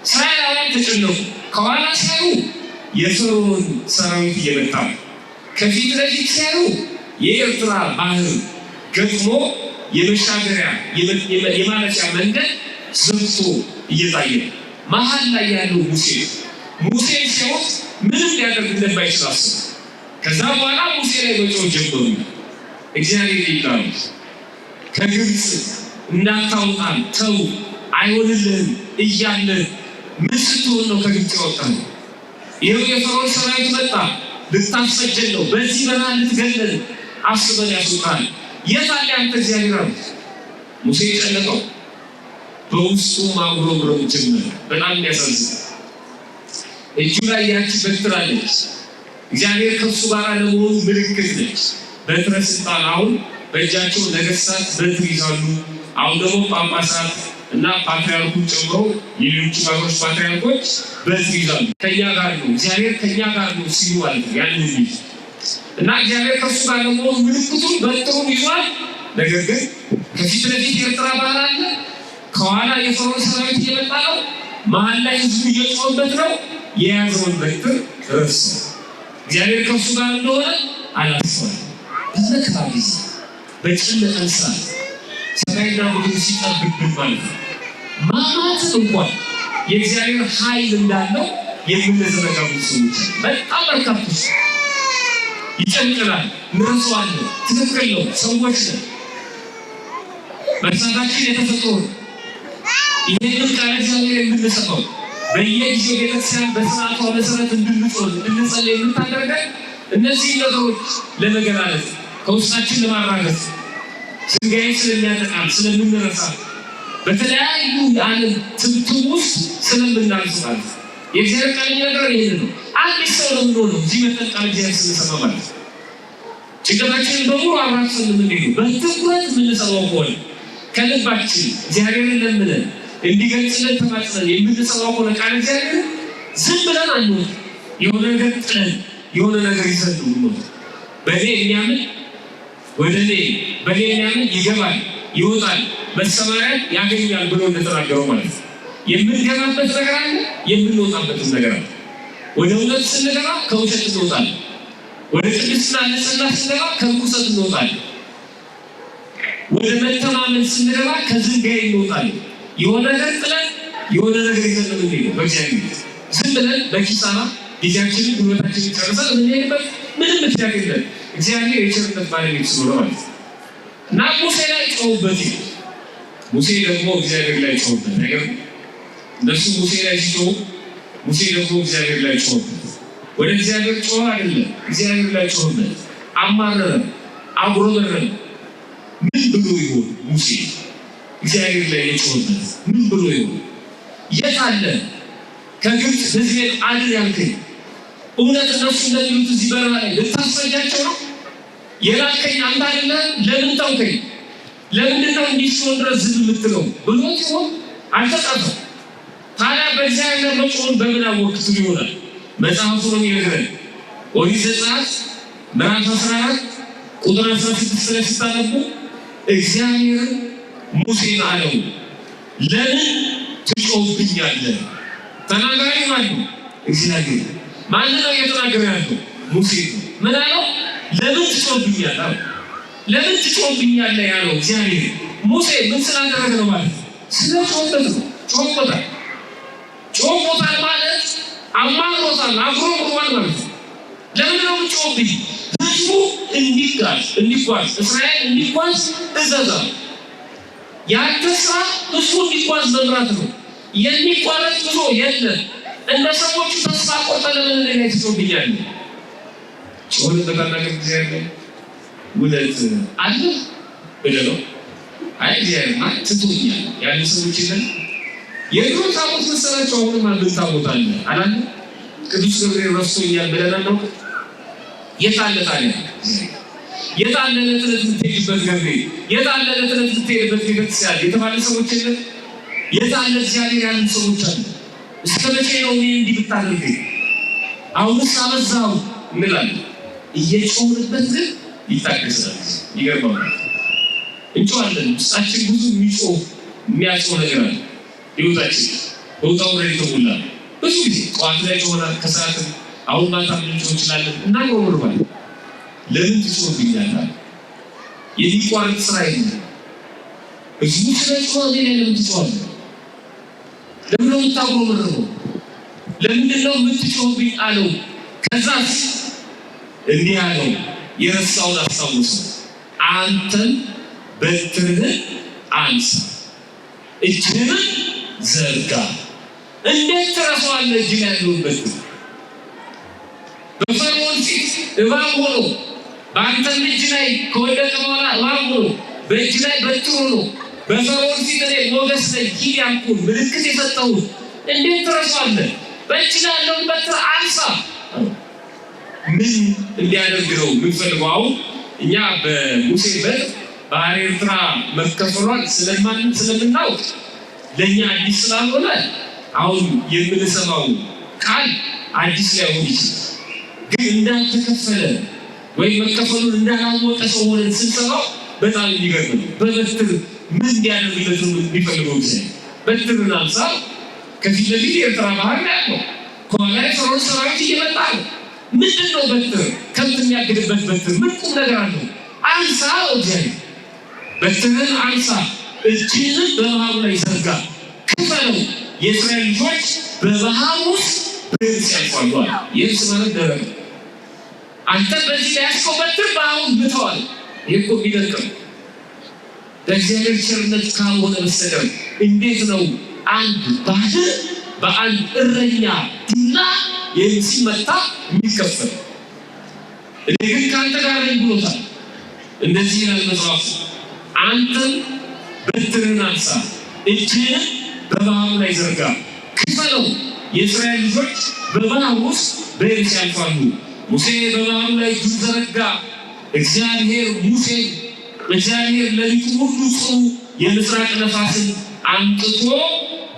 እስራኤላውያን ተጨነቁ። ከኋላ ሲያዩ የፈርዖን ሰራዊት እየመጣ ነው። ከፊት ለፊት ሲያዩ የኤርትራ ባህር ገጥሞ የመሻገሪያ የማለፊያ መንገድ ዘግቶ እየታየ ነው። መሀል ላይ ያለው ሙሴ ሲያዩት ምንም ሊያደርግ እንደማይችል አስቡ። ከዛ በኋላ ሙሴ ላይ መጮህ ጀመሩ። እግዚአብሔር ይላል ከግብፅ እንዳታውጣን ተው፣ አይሆንልህም እያለን ምን ስትሆን ነው ከግብፅ ያወጣን? ይኸው የፈርዖን ሰራዊት መጣ፣ ልታስፈጀን ነው፣ በዚህ በረሃ ልትገለን አስበን ያስወጣል። የት አለ አንተ እግዚአብሔር አሉት። ሙሴ የጨነቀው በውስጡ ማጉረምረም ጀመረ። በጣም የሚያሳዝን እጁ ላይ ያቺ በትር አለች። እግዚአብሔር ከሱ ጋር ለመሆኑ ምልክት ነች። በትረ ስልጣን አሁን በእጃቸው ነገስታት በትር ይዛሉ። አሁን ደግሞ ጳጳሳት እና ፓትሪያርኩን ጨምሮ የሌሎች ሀገሮች ፓትሪያርኮች በትር ይዛሉ። ከኛ ጋር ነው እግዚአብሔር ከኛ ጋር ነው ሲሉ ማለት ነው። ያንን ልጅ እና እግዚአብሔር ከሱ ጋር ለመሆኑ ምልክቱን በትሩን ይዟል። ነገር ግን ከፊት ለፊት የኤርትራ ባህር አለ፣ ከኋላ የፈርዖን ሰራዊት እየመጣ ነው፣ መሀል ላይ ህዝቡ እየጮኸበት ነው። የያዘውን በትር ረሳው። እግዚአብሔር ከሱ ጋር እንደሆነ አላስተዋለም። በመከራ ጊዜ በጭንቀት ሰዓት ሰማይና ምድር ሲጠብቅብን ማለት ነው ማማተብ እንኳን የእግዚአብሔር ኃይል እንዳለው የምንዘነጋው ሰዎች በጣም በርካቶች ይጨንቀናል። እንረሳዋለን። ትክክል ነው። ሰዎች ነን። መርሳታችን የተፈጥሮ ነው። ይህንን ቃል እግዚአብሔር የምንሰማው በየጊዜው ቤተክርስቲያን በስርዓቷ መሰረት እንድንጾም እንድንጸልይ የምታደርገን እነዚህ ነገሮች ለመገላለጽ ከውስጣችን ለማራገፍ ስጋዬ ስለሚያጠቃል ስለምንረሳ በተለያዩ የዓለም ትብትብ ውስጥ ስለምናልፍ ማለት የእግዚአብሔር ቃል የሚነግረን ይህን ነው። አዲስ ሰው ነው የምንሆነው እዚህ መጠን ቃል እግዚአብሔር ስንሰማ ማለት ነው። ጭንቀታችንን በሙሉ አብራችን የምንሄዱ በትኩረት የምንሰማው ከሆነ ከልባችን እግዚአብሔርን ለምነን እንዲገልጽልን ተማጽነን የምንሰማው ከሆነ ቃል እግዚአብሔር ዝም ብለን አንወጥ። የሆነ ነገር ጥለን የሆነ ነገር ይዘን ነው በእኔ የሚያምን ወደ እኔ በእኔ የሚያምን ይገባል ይወጣል በሰማያት ያገኛል ብሎ እንደተናገረው ማለት ነው። የምንገባበት ነገር አለ፣ የምንወጣበትም ነገር አለ። ወደ እውነት ስንገባ ከውሸት እንወጣለን። ወደ ቅድስና ንጽሕና ስንገባ ከርኩሰት እንወጣለን። ወደ መተማመን ስንገባ ከዝንጋይ እንወጣለን። የሆነ ነገር ጥለን የሆነ ነገር ይዘን ነው የምንሄደው። በእግዚአብሔር ዝም ብለን በኪሳራ ጊዜያችንን ጉልበታችንን ጨርሰን የምንሄድበት ምንም ምክንያት የለም። እግዚአብሔር የቸርነት ባለቤት ስለሆነ ማለት ነው። እና ሙሴ ላይ ጮሁበት። ሙሴ ደግሞ እግዚአብሔር ላይ ጮሁበት። ነገር እነሱ ሙሴ ላይ ሲጮሁ ሙሴ ደግሞ እግዚአብሔር ላይ ጮሁበት። ወደ እግዚአብሔር ጮኸ አይደለም፣ እግዚአብሔር ላይ ጮሁበት። አማረረ፣ አጉረመረመ። ምን ብሎ ይሆን ሙሴ እግዚአብሔር ላይ የጮሁበት? ምን ብሎ ይሆን? የት አለ ከግብፅ ሕዝቤን አድን ያልከኝ? እውነት እነሱ እንደሚሉት እዚህ በረሃ ላይ ልታስፈጃቸው ነው የላከኝ አንተ አይደለህም? ለምን ተውከኝ? ለምንድነው እንዲህ ሲሆን ድረስ ዝም የምትለው ብሎ ሲሆን አልተጻፈም። ታዲያ በእግዚአብሔር መጮህን በምን አወቅት ይሆናል? መጽሐፉ ነው የሚነግረን። ኦሪት ዘጸአት ምዕራፍ 14 ቁጥር 16 ላይ ስታነቡ እግዚአብሔር ሙሴን አለው ለምን ትጮህብኛለህ? ተናጋሪ ማን ነው? እግዚአብሔር። ማን ነው እየተናገረ ያለው? ሙሴ ነው። ምን አለው? ለምን ትጮህብኛለህ? ለምን ትጮህብኛለህ ያለው እግዚአብሔር ሙሴ ምን ስላደረገ ነው ማለት ነው? ስለጮህበት ነው። ጮህቦታል ማለት አማሮታል፣ አጉረምርሟል ማለት ነው። ለምን ነው የምትጮህብኝ? ህዝቡ እንዲጓዝ እስራኤል እንዲጓዝ እዘዛል። ያንተ ስራ ህዝቡ እንዲጓዝ መምራት ነው። የሚቋረጥ ጉዞ የለም። እንደ ሰዎቹ ተስፋ ቆርጠህ ለምን ላይ ትጮህብኛለህ? ጮህን በታናገር እግዚአብሔር ውለት አለ ብለህ ነው። አይ እግዚአብሔር ማለት ትቶኛል ያሉ ሰዎች የለን። የድሮ ታቦት መሰላቸው አሁንም አንድ ታቦት አለ አላለ። ቅዱስ ገብርኤል ረስቶኛል ብለን አናውቅም። የት አለ ታዲያ? የት አለ ለጥለት የምትሄድበት ገብርኤል? የት አለ ለጥለት የምትሄድበት ቤተክርስቲያን የተባለ ሰዎች የለን። የት አለ እግዚአብሔር ያሉ ሰዎች አሉ። እስከ መቼ ነው እኔ እንዲህ ብታደርገኝ? አሁንስ አበዛው እንላለን። እየጮህንበት ግን ይታገሳል። ይገርማል። እንጮሃለን። ውስጣችን ብዙ የሚያጮህ ነገር አለ። ህይወታችን በውጣው ላይ ተሞላ። ብዙ ጊዜ ጠዋት ላይ ጮኸናል፣ ከሰዓት አሁን ማታ ልንጮህ እንችላለን እና ይወርባል። ለምን ትጮህብኛለህ? የሚቋረጥ ስራ የለም። ህዝቡ ስለጮኸ ለምን ትጮኻለህ? ለምን ነው የምታጉረመርመው? ለምንድን ነው የምትጮህብኝ አለው። ከዛስ እንዲህ አለው፣ የረሳውን አስታውሰው፣ አንተን በትርህን አንሳ፣ እጅህን ዘርጋ። እንዴት ትረሳዋለህ? እጅ ላይ ያለውን በትር በፈርዖን ፊት እባብ ሆኖ በአንተም እጅ ላይ ከወደቀ በኋላ እባብ ሆኖ በእጅ ላይ በትር ሆኖ በፈርዖን ፊት እኔ ሞገስ ነኝ ሂድ ያልኩህን ምልክት የሰጠሁህን እንዴት ትረሳዋለህ? በእጅ ላይ ያለውን በትር አንሳ። ምን እንዲያደርግ ነው የምንፈልገው? አሁን እኛ በሙሴ በትር ባህረ ኤርትራ መከፈሏን ስለምናውቅ ለእኛ አዲስ ስላልሆነ አሁን የምንሰማው ቃል አዲስ ላይሆን ይችላል። ግን እንዳልተከፈለ ወይም መከፈሉን እንዳላወቀ ሰው ሆነን ስንሰማው በጣም የሚገርም ነው። በበትር ምን እንዲያደርግለት የሚፈልገው ጊዜ በትርን አንሳ። ከፊት ለፊት የኤርትራ ባህር ነው ያለው፣ ከኋላ የፈርዖን ሰራዊት እየመጣ ነው። ምንድን ነው በትር? ከብት የሚያግድበት በትር ምን ቁም ነገር አለው? አንሳ እግዚአብሔር፣ በትርን አንሳ፣ እጅህን በባህሩ ላይ ዘርጋ፣ ክፈለው፣ የእስራኤል ልጆች በባህር ውስጥ በየብስ ያልፋሉ አለ። የብስ ማለት ደረቅ። አንተ በዚህ ላይ ያስከው በትር ባህሩን ምተዋል። ይህ እኮ የሚደንቅ ነው። በእግዚአብሔር ቸርነት ካልሆነ በስተቀር እንዴት ነው አንድ ባህር በአንድ እረኛ ዱላ ሲመታ የሚከፈል? እኔ ግን ከአንተ ጋር ነኝ ብሎታል። እንደዚህ ይላል መጽሐፉ፣ አንተም በትርህን አንሳ፣ እጅህን በባህሩ ላይ ዘርጋ፣ ክፈለው፣ የእስራኤል ልጆች በባህር ውስጥ በየብስ ያልፋሉ። ሙሴ በባህሩ ላይ እጁን ዘረጋ። እግዚአብሔር ሌሊቱን ሁሉ ጽኑ የምስራቅ ነፋስን አምጥቶ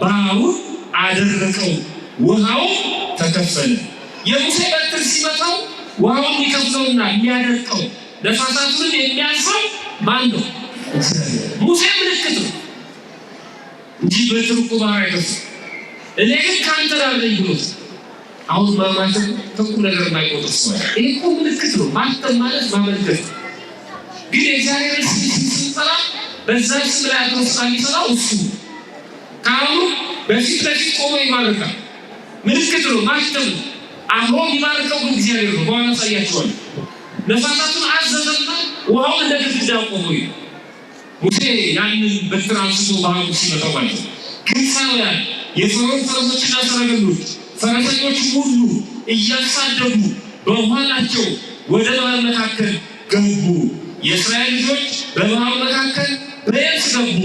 ባህሩን አደረቀው፣ ውሃው ተከፈለ። የሙሴ በትር ሲመታው ውሃውን የሚከፍለውና የሚያደርቀው ነፋሳቱን የሚያልፈው ማን ነው? ሙሴ ምልክት ነው እንጂ በትር እኮ ባህር አይከፍልም። እኔ ግን ከአንተ ጋር ነኝ ብሎት አሁን ማማተም ከቁም ነገር የማይቆጥር ሰው ይሄ እኮ ምልክት ነው። ማተም ማለት ማመልከት ነው። ግን የእግዚአብሔር ስንጠራ በዛ ስም ላይ ያለው ስራ የሚሰራው እሱ ከአሁኑ በፊት ለፊት ቆሞ ይማርካል። ምልክት ነው፣ ማተም ነው። አሁን የሚማርከው ግን እግዚአብሔር ነው። በኋላ ያሳያቸዋል። ነፋሳቱን አዘዘና ውሃውን እንደ ግድግዳ ቆሞ ሙሴ ያንን በትር አንስቶ ባህሩ ሲመታው ማለት ነው። ግብፃውያን የፈርዖን ፈረሶችና ሰረገሎች ፈረሰኞች ሁሉ እያሳደዱ በኋላቸው ወደ ባህር መካከል ገቡ። የእስራኤል ልጆች በባህር መካከል በየብስ ገቡ።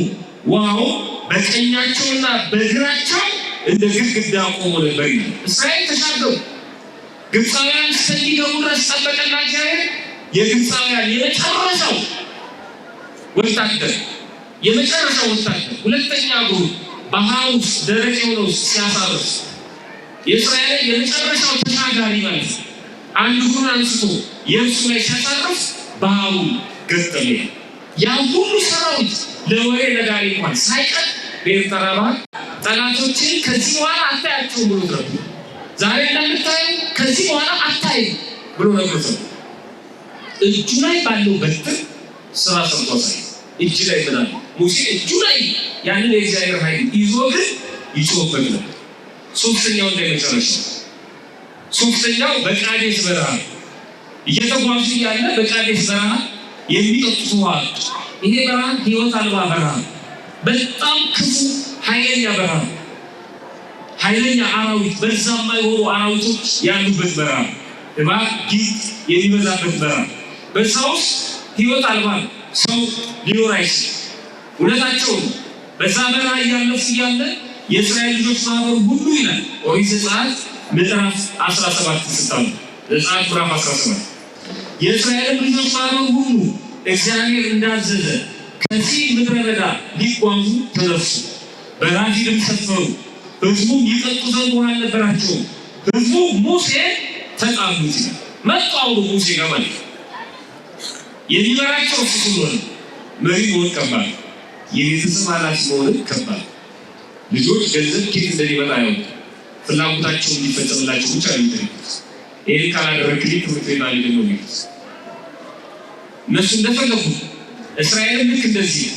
ውሃው በቀኛቸውና በግራቸው እንደ ግድግዳ ቆሞ ነበር ይላል። እስራኤል ተሻገሩ። ግብፃውያን እስከሚገቡ ድረስ ጠበቀና እግዚአብሔር የግብፃውያን የመጨረሻው ወታደር ሁለተኛ እግሩ ባህር ውስጥ ደረቅ የሆነው ሲያሳርፍ የእስራኤል የመጨረሻው ተሻጋሪ ማለት አንድ እግሩን አንስቶ የብሱ ላይ ሲያሳርፍ ባህሩ ገጠመ። ያ ሁሉ ሰራዊት ለወሬ ነጋሪ እንኳን ሳይቀር በኤርትራ ባህር ጠላቶችን ከዚህ በኋላ አታያቸውም ብሎ ነበር። ዛሬ እንደምታዩ ከዚህ በኋላ አታይ ብሎ ነበር። እጁ ላይ ባለው በትር ስራ ሰርቷል። እጅ ላይ ምን አለ? ሙሴ እጁ ላይ ያንን የእግዚአብሔር ኃይል ይዞ ግን ይጮህበት ነበር። ሶስተኛው በቃዴስ በረሃ እየተጓዙ ያለ በቃዴስ በረሃ የሚጠጡት ውሃ፣ ይሄ በረሃ ህይወት አልባ በረሃ፣ በጣም ክፉ ኃይለኛ በረሃ፣ ኃይለኛ አራዊት በዛማ የሆኑ አራዊቶች ያሉበት በረሃ፣ እባብ ጊንጥ የሚበዛበት በረሃ። በዛ ውስጥ ህይወት አልባ ሰው ሊኖር አይችልም። እውነታቸው ነው። በዛ በረሃ እያለፉ እያለ የእስራኤል ልጆች ማህበር ሁሉ ይላል ኦሪት ዘጸአት ምዕራፍ 17 ስታሉ ዘጸአት ምዕራፍ 17 የእስራኤል ልጆች ማህበር ሁሉ እግዚአብሔር እንዳዘዘ ከዚህ ምድረ በዳ ሊጓዙ ተነሱ። በራፊድም ሰፈሩ። ህዝቡ ይጠጡ ዘንድ ውሃ አልነበራቸውም። ህዝቡ ሙሴ ተጣሉት። መጣው ሙሴ ጋር ማለት የሚመራቸው እሱ ስለሆነ መሪ መሆን ከባድ፣ የቤተሰብ ኃላፊ መሆን ከባድ። ልጆች ገንዘብ ከየት እንደሚመጣ ያውቁ፣ ፍላጎታቸው እንዲፈጸምላቸው ብቻ ነው የሚጠይቁት። ይህን ካላደረግልኝ ትምህርት ቤት አልሄድም ነው የሚሉት። እነሱ እንደፈለጉ እስራኤልን ልክ እንደዚህ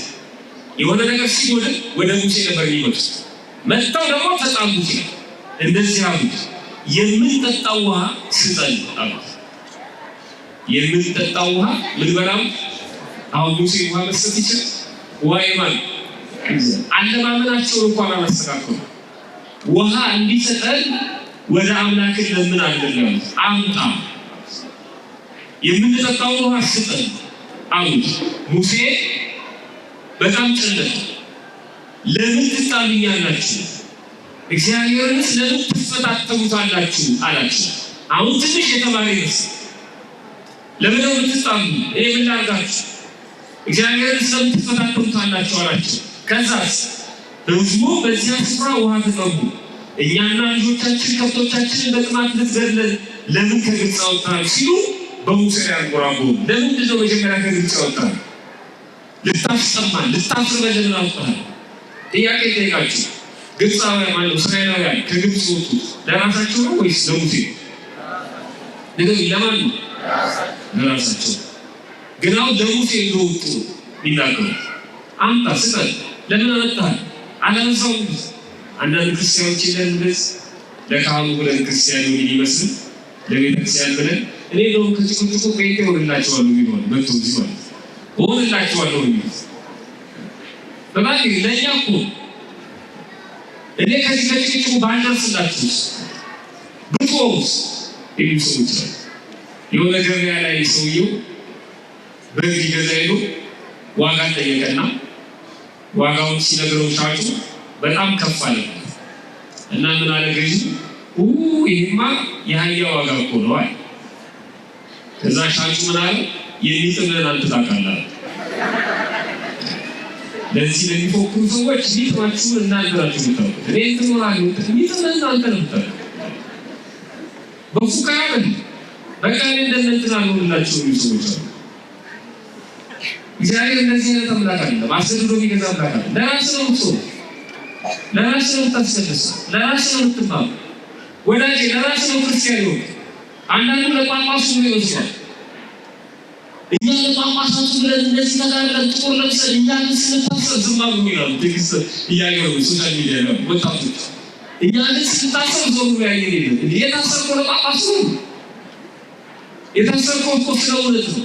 የሆነ ነገር ሲጎድል ወደ ሙሴ ነበር የሚመጡት። መጥተው ደግሞ ተጣሉት። እንደዚህ አሉት፣ የምንጠጣው ውሃ ስጠን አሉት። የምንጠጣው ውሃ ምን በላው? አሁን ሙሴ ውሃ መስጠት ይችላል? ውሃ የማን አለማመናቸውን እንኳን አላስተካከሉ። ውሃ እንዲሰጠን ወደ አምላክ ለምን አይደለም አምጣ፣ የምንጠጣው ውሃ ስጠን አሉት። ሙሴ በጣም ጨነቀ። ለምን ትጣሉኛላችሁ? እግዚአብሔርንስ ለምን ትፈታተኑታላችሁ አላቸው። አሁን ትንሽ የተማረ ይመስል ለምን ነው የምትጣሉ? እኔ ምን ላድርጋችሁ? እግዚአብሔርንስ ለምን ትፈታተኑታላችሁ አላቸው። ከዛስ ህዝቡ በዚያ ስፍራ ውሃ ተጠሙ። እኛና ልጆቻችን ከብቶቻችንን በጥማት ልትገድለን ለምን ከግብፅ አወጣን ሲሉ በሙሴ ላይ አንጎራጎሩ። ለምንድን ነው መጀመሪያ ከግብፅ አወጣን? ልታስጠማን ልታስርበን ለምን አወጣን? ጥያቄ ጠይቃችሁ። ግብፃውያን ማለት እስራኤላውያን ከግብፅ ወጡት ለራሳቸው ነው ወይስ ለሙሴ? ነገር ለማን ነው? ለራሳቸው። ግን አሁን ለሙሴ እንደወጡ ይናገሩ። አምጣ ስጠን፣ ለምን አመጣህ? አላነሳው። አንዳንድ ክርስቲያኖች ይለንበስ ለካህኑ ብለን ክርስቲያን ይመስል ለቤተክርስቲያን ብለን እኔ ደግሞ ከጭቁጭቁ ከይቴ ሆንላቸዋለሁ የሚሆን መጥቶ እዚህ ማለት ሆንላቸዋለሁ የሚሉት በባክ ለእኛ እኮ እኔ ከዚህ ከጭቁጭቁ ባልደርስላችሁስ ብትወውስ የሚሉ ሰዎች አሉ። የሆነ ገበያ ላይ ሰውየው በግ ሊገዛ ሄዶ ዋጋ ጠየቀና ዋጋውን ሲነግረው ሻጩ በጣም ከፍ አለ እና ምን አለ ገዢው? ይሄማ የአህያ ዋጋ እኮ ነው አለ። ከዛ ሻጩ ምን አለ? የሚጥለን አንተ ታውቃለህ። ለዚህ ለሚፎክሩ ሰዎች ሚጥማችሁን እናንተ ናችሁ የምታውቁት። እኔ እንትን ሆናለሁ ሚጥለን አንተ ነው የምታውቁት። በፉከራ በቃ እኔ እንደነንትን አልሆንላችሁ የሚሉ ሰዎች አሉ። እግዚአብሔር እንደዚህ አይነት አምላክ አይደለም። አስገድዶ የሚገዛ አምላክ አይደለም። ለራስህ ነው የምትሆነው፣ ለራስህ ነው የምታስቀድሰው፣ ለራስህ ነው የምትማሩ። ወዳጄ ለራስህ ነው ክርስቲያን ይሆን። አንዳንዱ ለጳጳሱ ብሎ ይወስዷል። እኛ ለጳጳሳቱ ብለን እንደዚህ ተጋርለን ጥቁር ለብሰን እኛ ግን ስንታሰር ዝም አሉ ይላሉ። ትግስት እያየሁ ሶሻል ሚዲያ ላይ ወጣቶች እኛ ግን ስንታሰር ዞሩ ያየን የለም። እንዴ የታሰርከው ለጳጳሱ ነው? የታሰርከው እኮ ስለእውነት ነው።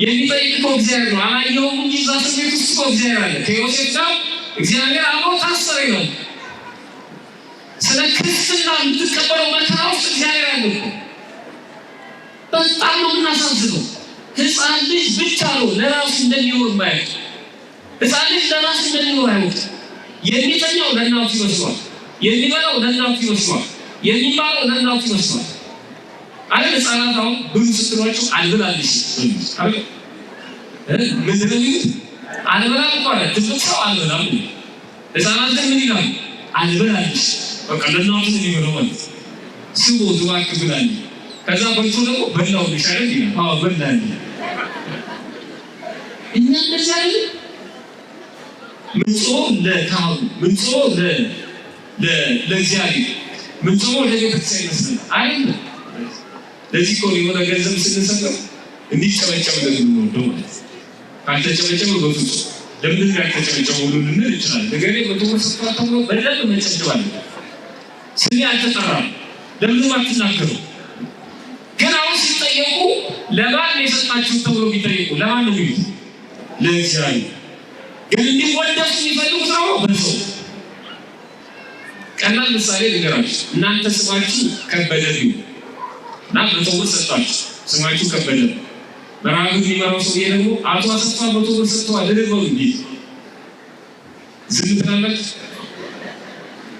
የሚጠይቀው እግዚአብሔር ነው። አላየውም እንጂ እዛ እስር ቤት ውስጥ እግዚአብሔር አለ። ከዮሴፍ ጋር እግዚአብሔር አብሮ ታሰረ ይላል። ስለ ክርስትና የምትቀበለው መከራ ውስጥ እግዚአብሔር አለ እኮ። በጣም ነው የምናሳዝነው። ሕፃን ልጅ ብቻ ነው ለራሱ እንደሚኖር ማየት። ሕፃን ልጅ ለራሱ እንደሚኖር አይወቅ። የሚተኛው ለእናቱ ይመስሏል፣ የሚበላው ለእናቱ ይመስሏል፣ የሚማረው ለእናቱ ይመስሏል። አለ ሕፃናት አሁን ብዙ ስትሏቸው አልበላልሽ አለ ምንድን ነው የሚሉት? አልበላም እኮ አለ። ትልቅ ሰው አልበላም። ሕፃናት ግን ምን ይላሉ? አልበላልሽ። በቃ ለእናቱ ነው የሚበላው ማለት ስቦ እባክህ ብላልኝ። ከዛ በልቶ ደግሞ በላሁልሽ አይደል ይላል። አዎ በላልኝ። እኛ እንደዚህ አይደል? ምንጾም ለካህኑ፣ ምንጾም ለእግዚአብሔር፣ ምንጾም ለቤተክርስቲያን ይመስላል አይደል? ለዚህ እኮ የሆነ ገንዘብ ስንሰጠው እንዲጨበጨብ ለምንወደው ማለት ነው። ካልተጨበጨበ በፍጹም ለምንድን ነው ያልተጨበጨበው ሁሉ ልንል እንችላለን። ነገሬ በትኩረት ሰጥቷል ተብሎ በደንብ መጨብጨብ አለ። ስሜ አልተጠራም ለምንም አትናገሩ። ግን አሁን ሲጠየቁ ለማን የሰጣችሁ ተብሎ ቢጠየቁ ለማን ነው የሚሉት? ለእግዚአብሔር። ግን እንዲወደሱ የሚፈልጉት ነው በሰው። ቀላል ምሳሌ ልንገራችሁ። እናንተ ስማችሁ ከበደ ቢሆን እና በተውት ሰጣችሁ ስማችሁ ከበደ፣ በራሱ የሚመራው ሰውዬ ደግሞ አቶ አሰፋ በተውት ሰጥቷል ልበሉ እንዴ? ዝም ትላላችሁ?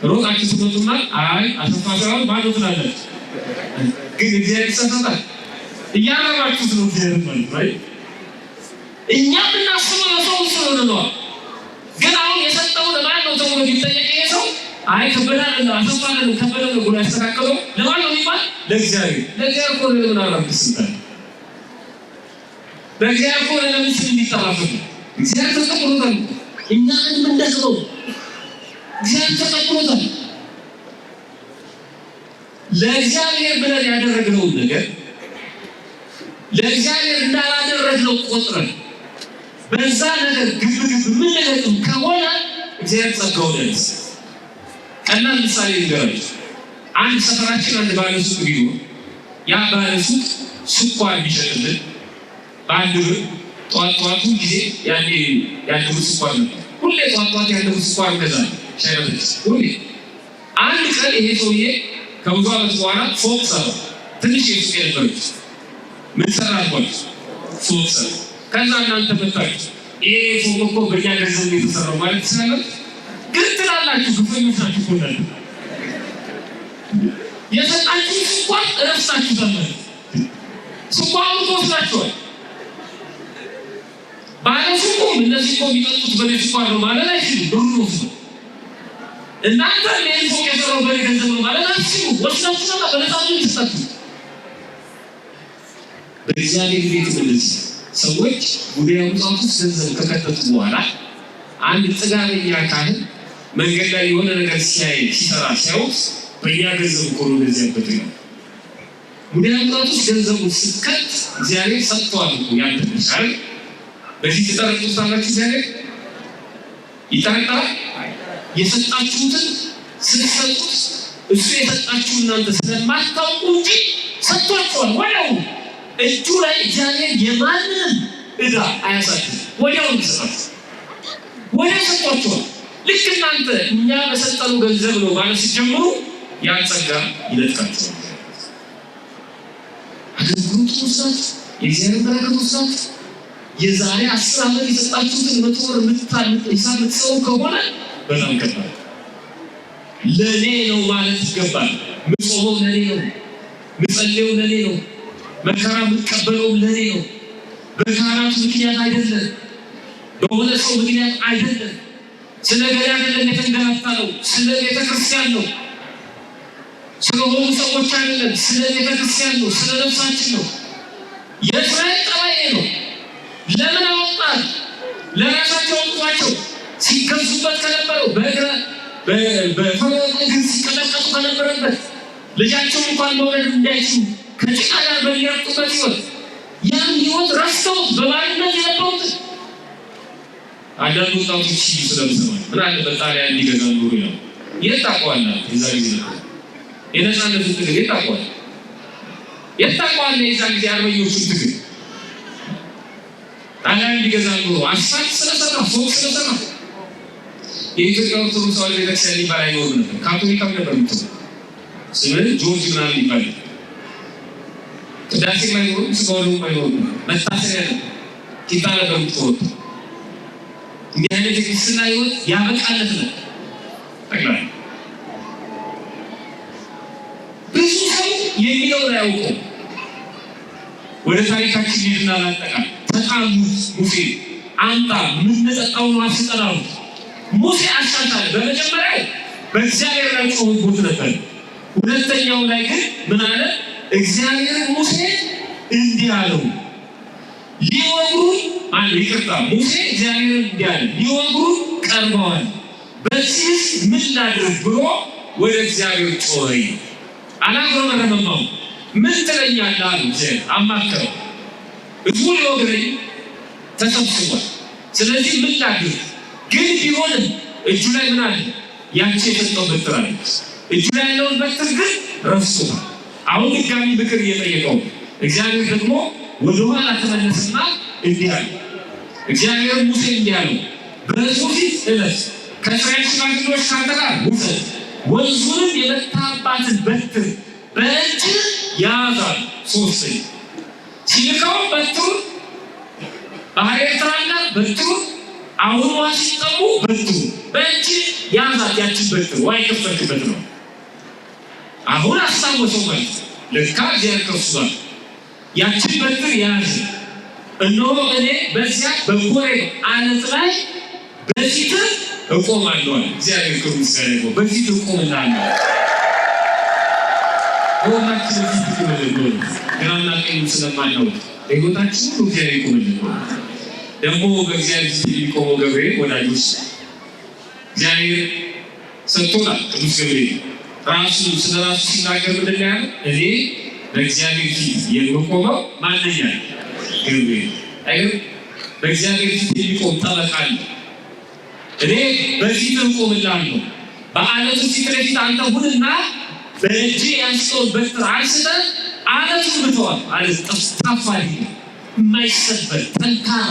ሮጣችሁ ትመጡና አይ አሰፋ ሳይሆን ባዶ ትላላችሁ። ግን እግዚአብሔር ይሰጣል። እያረባችሁት ነው እግዚአብሔር ማለት ነው። እኛ የምናስበው ለሰው ስለሆነ ነው። ግን አሁን የሰጠው ለማን ነው ተብሎ ቢጠየቅ ይሄ ሰው አይ ከበዳና አሰፋለን ከበዳና ጉላ ያስተካከለው ለማን ነው ይባል? ለእግዚአብሔር እኮ ነው። ለምን አላምስልታል? በእግዚአብሔር እኮ ነው ለምስል እንዲጠራፈው እግዚአብሔር ተቀብሎታል። እኛ ምን እንደሰው እግዚአብሔር ተቀብሎታል። ለእግዚአብሔር ብለን ያደረግነው ነገር ለእግዚአብሔር እንዳላደረግነው ቆጥረን በዛ ነገር ግብግብ ምን ነገርም ከሆነ እግዚአብሔር ጸጋውን ያንስ። ቀላል ምሳሌ ልንገራችሁ። አንድ ሰፈራችን አንድ ባለሱቅ ቢሆን ያ ባለሱቅ ስኳር ቢሸጥልን በአንድ ብር ጧት ጊዜ ያኔ ያለው ስኳር ነበር። ሁሌ ጧት ያለው ስኳር ገዛል ሻይ ቤት ሁሌ። አንድ ቀን ይሄ ሰውዬ ከብዙ ዓመት በኋላ ፎቅ ሰራ። ትንሽ የሱቅ ነበረች። ምን ሰራ አልኳችሁ? ፎቅ ሰራ። ከዛ እናንተ መጣችሁ ይሄ ፎቅ እኮ በእኛ ገንዘብ የተሰራው ማለት ይችላል። ግን ትላላችሁ ግፈኞች ናችሁ እኮ እናንተ። የሰጣችሁ ስኳር እረፍታችሁ ተመለ ስኳሩ ተወስዳችኋል። ባለሱቁም እነዚህ እኮ የሚጠጡት በኔ ስኳር ነው ማለት አይችሉም። ብሩ ነው እናንተ ይህን ፎቅ የሰራው በኔ ገንዘብ ነው ማለት አትችሉም። ወስዳችሁ ነበር በነፃችሁ ይሰጣችሁ። በእግዚአብሔር ቤት እንደዚህ ሰዎች ወደ ያውጣቱ ገንዘብ ከከተቱ በኋላ አንድ ጥጋበኛ ካህን መንገድ ላይ የሆነ ነገር ሲሰራ ሲያውስ በእኛ ገንዘብ እኮ ነው እንደዚህ ያበጠኝ ነው። ወደ ያውጣቱ ገንዘቡ ስትከት እግዚአብሔር ሰጥቷል እኮ ያንተ ተሻለ። በዚህ ተጠርጣላችሁ እግዚአብሔር ይጠርጣል። የሰጣችሁትን ስትሰጡት እሱ የሰጣችሁ እናንተ ስለማታውቁ እንጂ ሰጥቷችኋል። ወዲያው እጁ ላይ እግዚአብሔር የማንንም ዕዳ አያሳድርም። ወዲያው ይሰጣል። ወዲያው ሰጥቷችኋል። ልክ እናንተ እኛ በሰጠነው ገንዘብ ነው ማለት ሲጀምሩ ያን ጸጋ ይለጥቃችኋል። አገልግሎት ውስጥ የእግዚአብሔር በረከት ውስጥ የዛሬ 10 ዓመት የሰጣችሁትን 100 ብር የምታልጥ ሂሳብ የምትሰው ከሆነ በጣም ከባድ። ለኔ ነው ማለት ይገባል። ምጾመው ለኔ ነው፣ ምጸልየው ለኔ ነው፣ መከራ የምትቀበለው ለኔ ነው። በካህናቱ ምክንያት አይደለም፣ በሆነ ሰው ምክንያት አይደለም። ስለ ገሌ አይደለም የተንገላታ ነው፣ ስለ ቤተክርስቲያን ነው። ስለሆኑ ሰዎች አይደለም፣ ስለ ቤተክርስቲያን ነው፣ ስለ ነፍሳችን ነው። የእስራኤል ጠባይ ነው። ለምን አወጣል? ለራሳቸው ወጥቷቸው ሲገዙበት ከነበረው በፈርዖን እግር ሲቀጠቀጡ ከነበረበት ልጃቸውን እንኳን መውለድ እንዳይችሉ ከጭቃ ጋር በሚያርቁበት ሕይወት ያን ሕይወት ረስተውት በባርነት የነበሩት አንዳንድ ወጣቶች ስለምሰማ ምን አለ በጣሊያን እንዲገዛ ኑሮ ይላል። የት ታውቀዋለህ? የዛ ጊዜ ነበር የነፃነት ትግል የት ታውቀዋለህ? የት ታውቀዋለህ? የዛ ጊዜ አርበኞቹን ትግል ጣሊያን እንዲገዛ ኑሮ አስፋልት ስለሰራ ፎቅ ስለሰራ የኢትዮጵያ ኦርቶዶክስ ተዋሕዶ ቤተክርስቲያን ሊባል አይኖርም ነበር። ካቶሊካም ነበር የምትሆነው። ስምህ ጆርጅ ምናምን ይባላል። ቅዳሴ ላይ ኖሩ ስጋውም አይኖርም። መታሰቢያ ነበር። ቂጣ ነበር የምትወጣው። እንዲህ አይነት የክርስትና ሕይወት ያበቃለት ነው። ጠቅላላ ብዙ ሰው የሚለውን አያውቀውም። ወደ ታሪካችን ሄድና ላጠቃል ተጣሉት። ሙሴ አንጣ የምንጠጣውን አስጠላው። ሙሴ አሻሻለ። በመጀመሪያው በእግዚአብሔር ላይ ጮህቦት ነበር። ሁለተኛው ላይ ግን ምን አለ? እግዚአብሔር ሙሴ እንዲህ አለው ሊወግሩኝ አለ። ይቅርታ ሙሴ እግዚአብሔር እንዲህ አለ ሊወግሩኝ ቀርበዋል፣ በዚህ ምን ላድርግ ብሎ ወደ እግዚአብሔር ጮኸ። አላጉረመረመም። ምን ትለኛለህ አሉ። እግዚአብሔር አማከረው። ህዝቡ ሊወግረኝ ተሰብስቧል። ስለዚህ ምን ላድርግ? ግን ቢሆንም እጁ ላይ ምን አለ? ያንቺ የሰጠው በትር አለ። እጁ ላይ ያለውን በትር ግን ረስቶታል። አሁን ድጋሚ ምክር እየጠየቀው እግዚአብሔር ደግሞ ወደኋላ ተመለሰና እንዲህ አለ። እግዚአብሔር ሙሴ እንዲህ አለው በሕዝቡ ፊት እለፍ፣ ከእስራኤል ሽማግሌዎች ካንተ ጋር ውሰድ፣ ወንዙንም የመታባትን በትር በእጅ ያዛል። ሶስተኛ ሲልከው በትሩ ባህረ ኤርትራና በትሩ አሁን ውሃ ሲጠሙ በትሩ በእጅ ያዛት። ያችን በትር ውሃ የከፈትበት ነው። አሁን አስታወሰው ማለት ለካ እግዚአብሔር ከእሱ ጋር ያችን በትር ያዘ። እነሆ እኔ በዚያ በኮሬብ ዓለት ላይ በፊትህ እቆማለሁ። እግዚአብሔር ክርስቲያን ነው በፊት እቆምላለሁ። ወላችሁ ፊት ይቆምልኝ ግራና ቀኝ ስለማናው ህይወታችን ሁሉ እግዚአብሔር ይቆምልኝ። ደግሞ በእግዚአብሔር ፊት የሚቆመው ገብርኤል ወዳጆች እግዚአብሔር ሰጥቶናል። ቅዱስ ገብርኤል ራሱ ስለራሱ ሲናገር ምንድን ነው ያለው? እኔ በእግዚአብሔር ፊት የምቆመው ማንኛ ገብርኤል አይደል? በእግዚአብሔር ፊት የሚቆም ጠበቃ አለ። እኔ በፊት እቆምልሃለሁ። በአለቱ ፊት ለፊት አንተ ሁንና በእጄ ያንስተውን በትር አንስተህ አለቱን ምተዋል። አለት ጠፍጣፋ የማይሰበር ጠንካራ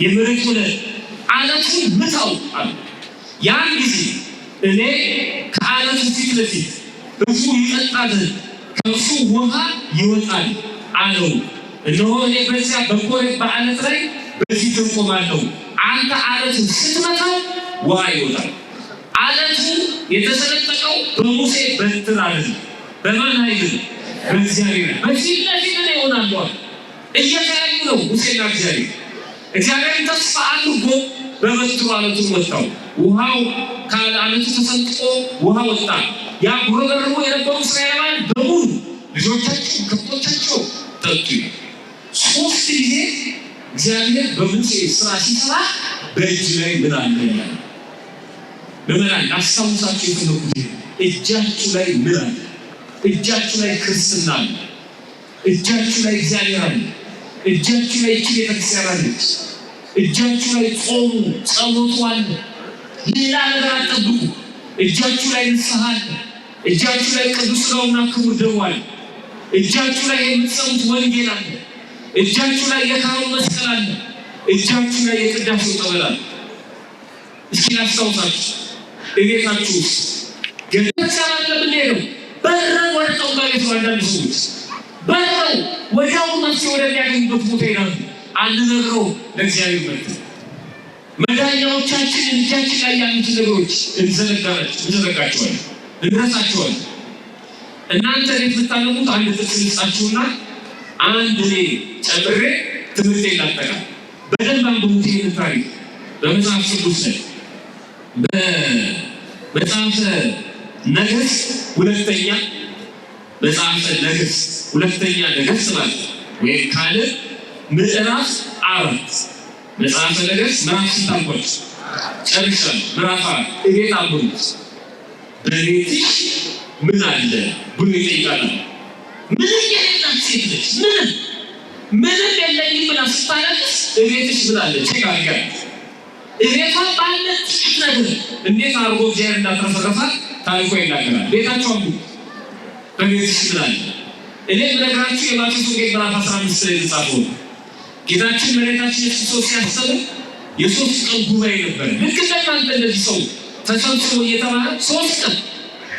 የመሬት ወለል አለቱን ምታው አለ። ያን ጊዜ እኔ ከአለቱ ፊት ለፊት እሱ ይጠጣል ከእሱ ውሃ ይወጣል አለው። እነሆ እኔ በዚያ በኮሬብ በአለት ላይ በፊት እቆማለሁ። አንተ አለቱን ስትመታው ውሃ ይወጣል። አለቱ የተሰነጠቀው በሙሴ በትር አይደለም። በማን ኃይል? በእግዚአብሔር። በፊት ለፊት ነው ይሆናል። እየተያዩ ነው ሙሴና እግዚአብሔር። እግዚአብሔርን ተስፋ አድርጎ በበትሩ አለቱን ወጣው። ውሃው ከአለቱ ተሰንጥቆ ውሃ ወጣ። ያ ጉረበረቡ የነበሩ እስራኤላውያን በሙሉ ልጆቻቸው ከብቶቻቸው ጠጡ። 3 ጊዜ እግዚአብሔር በሙሴ ስራ ሲሰራ በእጅ ላይ ምን አለ ይላል። በመላል አስታውሳችሁ የፈለኩት እጃችሁ ላይ ምን አለ? እጃችሁ ላይ ክርስትና አለ። እጃችሁ ላይ እግዚአብሔር አለ። እጃችሁ ላይ ቤተክርስቲያን አለች። እጃችሁ ላይ ጾሙ ጸሎቱ አለ። ሌላ ነገር አትጠብቁ። እጃችሁ ላይ ንስሐ አለ። እጃችሁ ላይ ቅዱስ ሥጋውና ክቡር ደሙ አለ። እጃችሁ ላይ የምትሰሙት ወንጌል አለ። እጃችሁ ላይ የካህኑ መስቀል አለ። እጃችሁ ላይ የቅዳሴው ጠበል አለ። እስኪ ላስታውሳችሁ እቤታችሁ ውስጥ ገንዘብ ለምን ሄደው በረው ወደ ጠንቋይ ቤት አንዳንድ ሰዎች በረው ወዲያው መፍትሄ ወደሚያገኙበት ቦታ ይሄዳሉ። አንነግረው ለእግዚአብሔር መጥተው መዳኛዎቻችንን እጃችን ላይ ያሉት ነገሮች እንዘረጋቸዋለን፣ እንረሳቸዋለን። እናንተ ቤት ብታነቡት አንድ ጥቅስ ልጻችሁና አንድ እኔ ጨምሬ ትምህርቴን ላጠቃል። በደንብ አንብቡት ይህን ታሪክ በመጽሐፍ ቅዱስ ላይ በመጽሐፈ ነገሥት ሁለተኛ ነገሥት ማለት ወይም ካልዕ ምዕራፍ 4 መጽሐፈ ነገሥት ምዕራፍ 6 ጨርሻለሁ። ምዕራፍ 4 እቤት አንብቡት። በቤትሽ ምን አለ ብሎ ይጠይቃል። ምንም የሌላት ሴት ነች። ምንም የለኝም ብላ ስታለቅስ እቤትሽ ምን አለ ቼክ አድርጋት። እቤቷ ባለ ጥቂት ነገር እንዴት አድርጎ እግዚአብሔር እንዳተረፈረፋት ታሪኮ ይናገራል። ቤታቸው አንዱ በቤትሽ ምን አለ? እኔ የምነግራችሁ የማቴዎስ ወንጌል ምዕራፍ 15 ላይ የተጻፈው ጌታችን መድኃኒታችን ኢየሱስ ክርስቶስ ሲያስተምር የ3 ቀን ጉባኤ ነበር። ልክ እንደናንተ እንደዚህ ሰው ተሰብስቦ እየተማረ 3 ቀን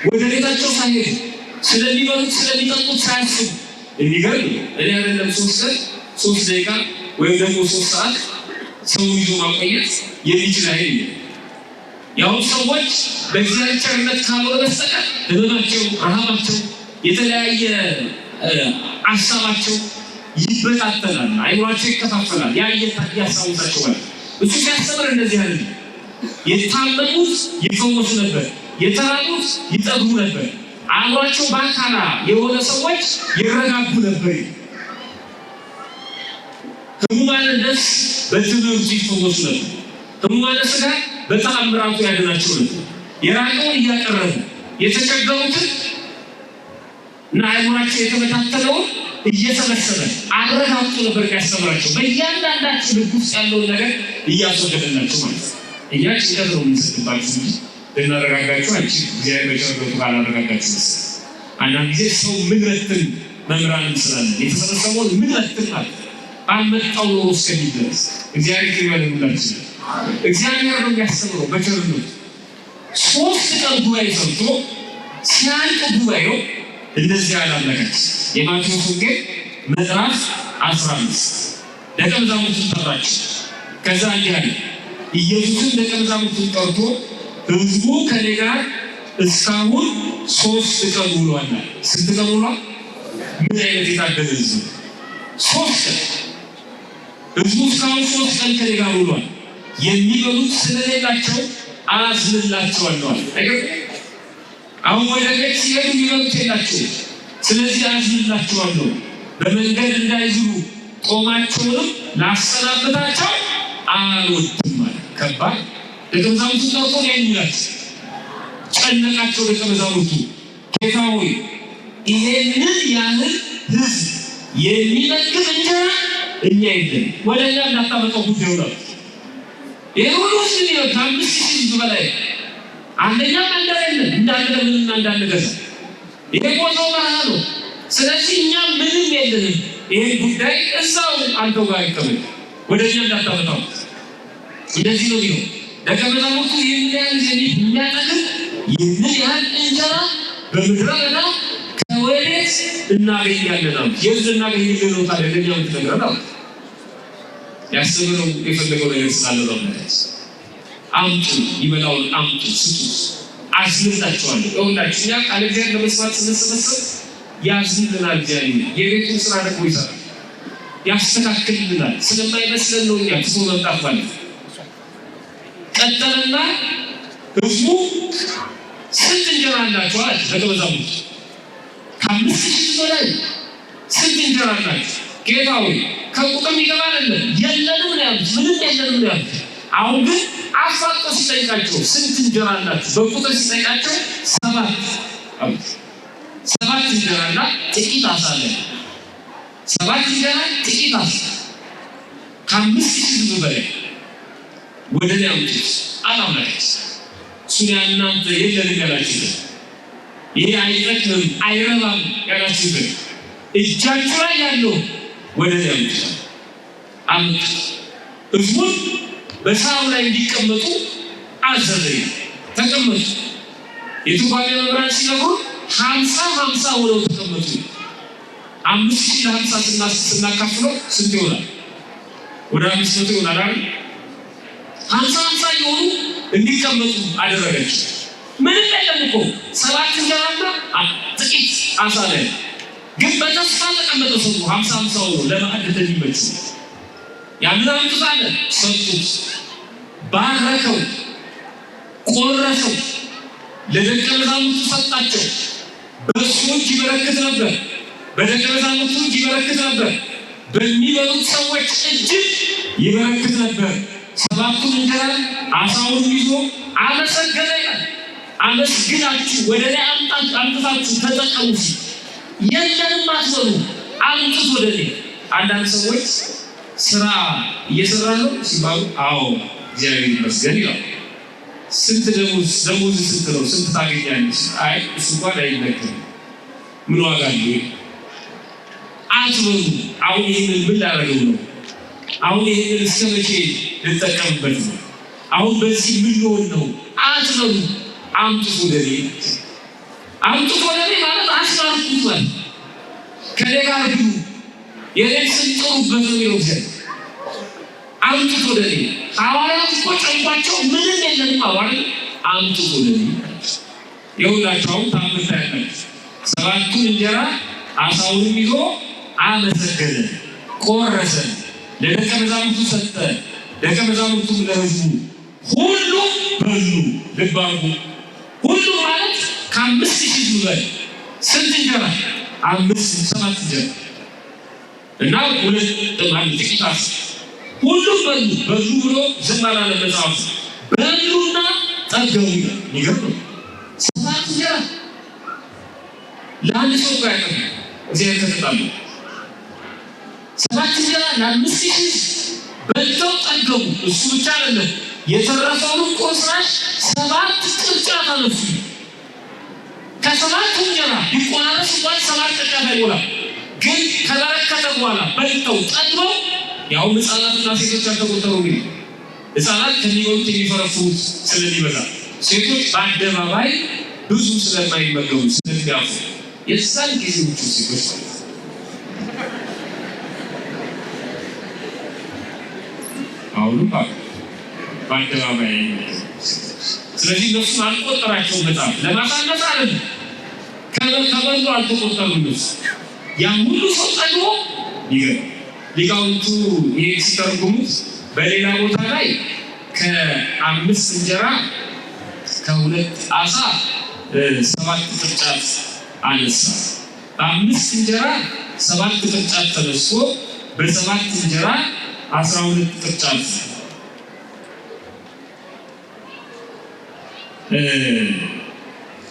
ወደ ቤታቸው ሳይሄዱ ስለሚበሉት ስለሚጠጡት ሳያስቡ የሚገርም እኔ አይደለም 3 ቀን 3 ደቂቃ ወይም ደግሞ 3 ሰዓት ሰው ይዞ ማቆየት የሚችል አይደል? ያው ሰዎች በእግዚአብሔር ቸርነት ካልሆነ በስተቀር ህመማቸው፣ ረሃባቸው፣ የተለያየ ሀሳባቸው ይበታተናል፣ አይምሯቸው ይከፋፈላል። ያሳውሳቸዋል። እሱ ሲያስተምር እንደዚህ አይደለም። የታመሙት ይፈወሱ ነበር፣ የተራቡት ይጠግቡ ነበር፣ አእምሯቸው ባካና የሆነ ሰዎች ይረጋጉ ነበር። ህሙማን ነፍስ በትምህርቱ ይፈወሱ ነበር። ህሙማን ሥጋ በተአምራቱ ያድናቸው ነበር። የራቀውን እያቀረበ የተቸገሩትን እና አእምሯቸው የተበታተነውን እየሰበሰበ አረጋግጦ ነበር ያስተምራቸው። በእያንዳንዳቸው ልብ ውስጥ ያለውን ነገር እያስወገደላቸው ማለት ነው። እኛ ጭንቀት ነው የምንሰጥባችሁ እንጂ ልናረጋጋችሁ አንችልም። እግዚአብሔር በቸርነቱ ካላረጋጋችሁ አንዳንድ ጊዜ ሰው ምድረትን መምህራንም ስላለን የተሰበሰበውን ምድረትን ማለት አልመጣው ነው እስከሚደርስ እግዚአብሔር ይባርክላችሁ። እግዚአብሔር ነው የሚያስተምረው በቸርነቱ። 3 ቀን ጉባኤ ሰርቶ ሲያልቅ ጉባኤው እንደዚህ ያላለቀች የማቴዎስ ወንጌል ምዕራፍ 15 ደቀ መዛሙርቱን ጠራቸው። ከዛ እንዲህ አለ፣ ኢየሱስም ደቀ መዛሙርቱን ጠርቶ ሕዝቡ ከኔ ጋር እስካሁን 3 ቀን ውሏል። ስንት ቀን ውሏል? ምን አይነት የታደለ ሕዝብ! 3 ቀን ሕዝቡ እስካሁን 3 ቀን ከኔ ጋር ውሏል። የሚበሉት ስለሌላቸው አዝንላቸዋለሁ አይገር አሁን ወደ ቤት ሲሄዱ ይበሉት የላቸው ስለዚህ አዝንላቸዋለሁ በመንገድ እንዳይዝሉ ቆማቸውንም ላሰናበታቸው አልወድም ማለት ከባድ ደቀ መዛሙርቱ ተውቶ የሚላች ጨነቃቸው ደቀ መዛሙርቱ ጌታ ሆይ ይሄንን ያህል ህዝብ የሚመግብ እንጀራ እኛ የለን ወደ እኛ እንዳታመጣው ጉዳዩ ነው ይሄ ሁሉ ህዝብ ነው ከአምስት ሺህ ህዝብ በላይ አንደኛ መንደር የለን እንዳንለምንና እንዳንገዛ ይሄ ቦታው በረሃ ነው ስለዚህ እኛ ምንም የለንም ይሄ ጉዳይ እዛው አንተው ጋር ይቀመጥ ወደ እኛ እንዳታመጣው እንደዚህ ነው የሚለው ደቀ መዛሙርቱ ይህን ያህል ዘኒት የሚያጠግብ ይህን ያህል እንጀራ በምድረ በዳ ከወዴት እናገኛለን የት እናገኛለን ነው ታዲያ ለኛ ምትነግረን ያስበለው የፈለገው ነገር ስላለ ነው አምጡ ይበላውን አምጡ ስጡት አዝንላቸዋለሁ ሁላችን ያ ቃል እግዚአብሔር ለመስማት ስንሰበሰብ ያዝንልናል እግዚአብሔር የቤቱን ስራ ደግሞ ይሰራል ያስተካክልልናል ስለማይመስለን ነው እኛ ትቶ መምጣት ማለት ቀጠለና ህዝቡ ስንት እንጀራ አላችሁ አለ ደቀ መዛሙርቱ ከአምስት ሺህ በላይ ስንት እንጀራ አላችሁ ጌታ ሆይ ከቁጥር ይገባል የለንም ነው ያሉት ምንም የለንም ነው ያሉት አሁን ግን አፋጦ ሲጠይቃቸው ስንት እንጀራ አላችሁ በቁጥር ሲጠይቃቸው ሰባት እንጀራና ጥቂት ዓሣ አለ ሰባት እንጀራ ጥቂት ዓሣ ከአምስት ሺህ በላይ ወደ ላይ አምጡት አላምናች ሱሪያ እናንተ የለንም ያላችሁት ይሄ አይጠቅምም አይረባም ያላችሁት እጃችሁ ላይ ያለው ወደ ላይ አምጡት ህዝቡን በሳሩ ላይ እንዲቀመጡ አዘዘ ተቀመጡ የቱባሌ መብራት ሲነግሩ 50 ሆነው ተቀመጡ 5000 ለ50 ስናካፍለው ስንት ይሆናል ወደ 500 ይሆናል አይደል 50 ይሆኑ እንዲቀመጡ አደረጋቸው ምንም የለም እኮ ሰባት እንጀራና ጥቂት ዓሣ ላይ ግን በተስፋ ተቀመጠ ሰው 50 ሆኖ ለማዕድ እንደሚመች ያንን አምጥታለ ሰጡት ባረከው ቆረሰው ለደቀ መዛሙርቱ ሰጣቸው በእሱ እጅ ይበረክት ነበር በደቀ መዛሙርቱ እጅ ይበረክት ነበር በሚበሉት ሰዎች እጅ ይበረክት ነበር ሰባቱን እንጀራ ዓሣውን ይዞ አመሰገነ አመስግናችሁ ወደ ላይ አምጥታችሁ ተጠቀሙ የለንም አትበሉ አምጡት ወደ ላይ አንዳንድ ሰዎች ስራ እየሰራ ነው ሲባሉ አዎ እግዚአብሔር ይመስገን ይላል ስንት ደሞዝ ስንት ነው ስንት ታገኛለሽ አይ እሱ እንኳን አይነገርም ምን ዋጋ አለው አትበሉ አሁን ይሄንን ምን ላደርገው ነው አሁን ይሄንን እስከ መቼ ልጠቀምበት ነው አሁን በዚህ ምን ልሆን ነው አትበሉ አምጡት ወደ እኔ ማለት አስራሩት ማለት ከኔ ጋር ግቡ የኔን ስም ጥሩበት ነው የሚለው እግዚአብሔር አምጡት ወደ እኔ ሐዋርያት እኮ ጨንቋቸው ምንም የለንም አዋል አምጡት ወደ እኔ የሁላቸው ታምርታ ያላችሁ ሰባቱን እንጀራ ዓሣውንም ይዞ አመሰገነ ቆረሰ ለደቀ መዛሙርቱ ሰጠ ደቀ መዛሙርቱም ለሕዝቡ ሁሉ በሉ ልባርጉ ሁሉ ማለት ከ5000 በላይ ስንት እንጀራ 7 እንጀራ እና ሁለት ጥቂት ዓሣ ሁሉም በሉ ብሎ ዝም አላለም መጽሐፉ በሉና ጠገቡ ይገርም ሰባት እንጀራ ለአንድ ሰው ጋር እግዚአብሔር ተጠጣሉ ሰባት እንጀራ ለ5000 በልተው ጠገቡ እሱ ብቻ አይደለም የተረፈውን ቁርስራሽ 7 ቅርጫት አነሱ ከሰባት እንጀራ ቢቆራረስ እንኳን 7 ቅርጫት አይሞላም ግን ከበረከተ በኋላ በልተው ጠግበው ያው ሕፃናትና ሴቶች አልተቆጠሩ ግን ሕፃናት ከሚበሉት የሚፈረፉት ስለሚበዛ ሴቶች በአደባባይ ብዙ ስለማይመገቡ ስለሚያፉ የዛን ጊዜ ውጭ ሴቶች አሁንም በአደባባይ ስለዚህ እነሱን አልቆጠራቸውም በጣም ለማሳነስ አይደለም ከበሉ አልተቆጠሩም እነሱ ያን ሁሉ ሰው ጠግቦ ይገርም ሊቃውንቱ ይሄን ሲተረጉሙት በሌላ ቦታ ላይ ከ5 እንጀራ ከሁለት ዓሣ 7 ቅርጫት አነሳ። በ5 እንጀራ 7 ቅርጫት ተነስቶ በ7 እንጀራ 12 ቅርጫት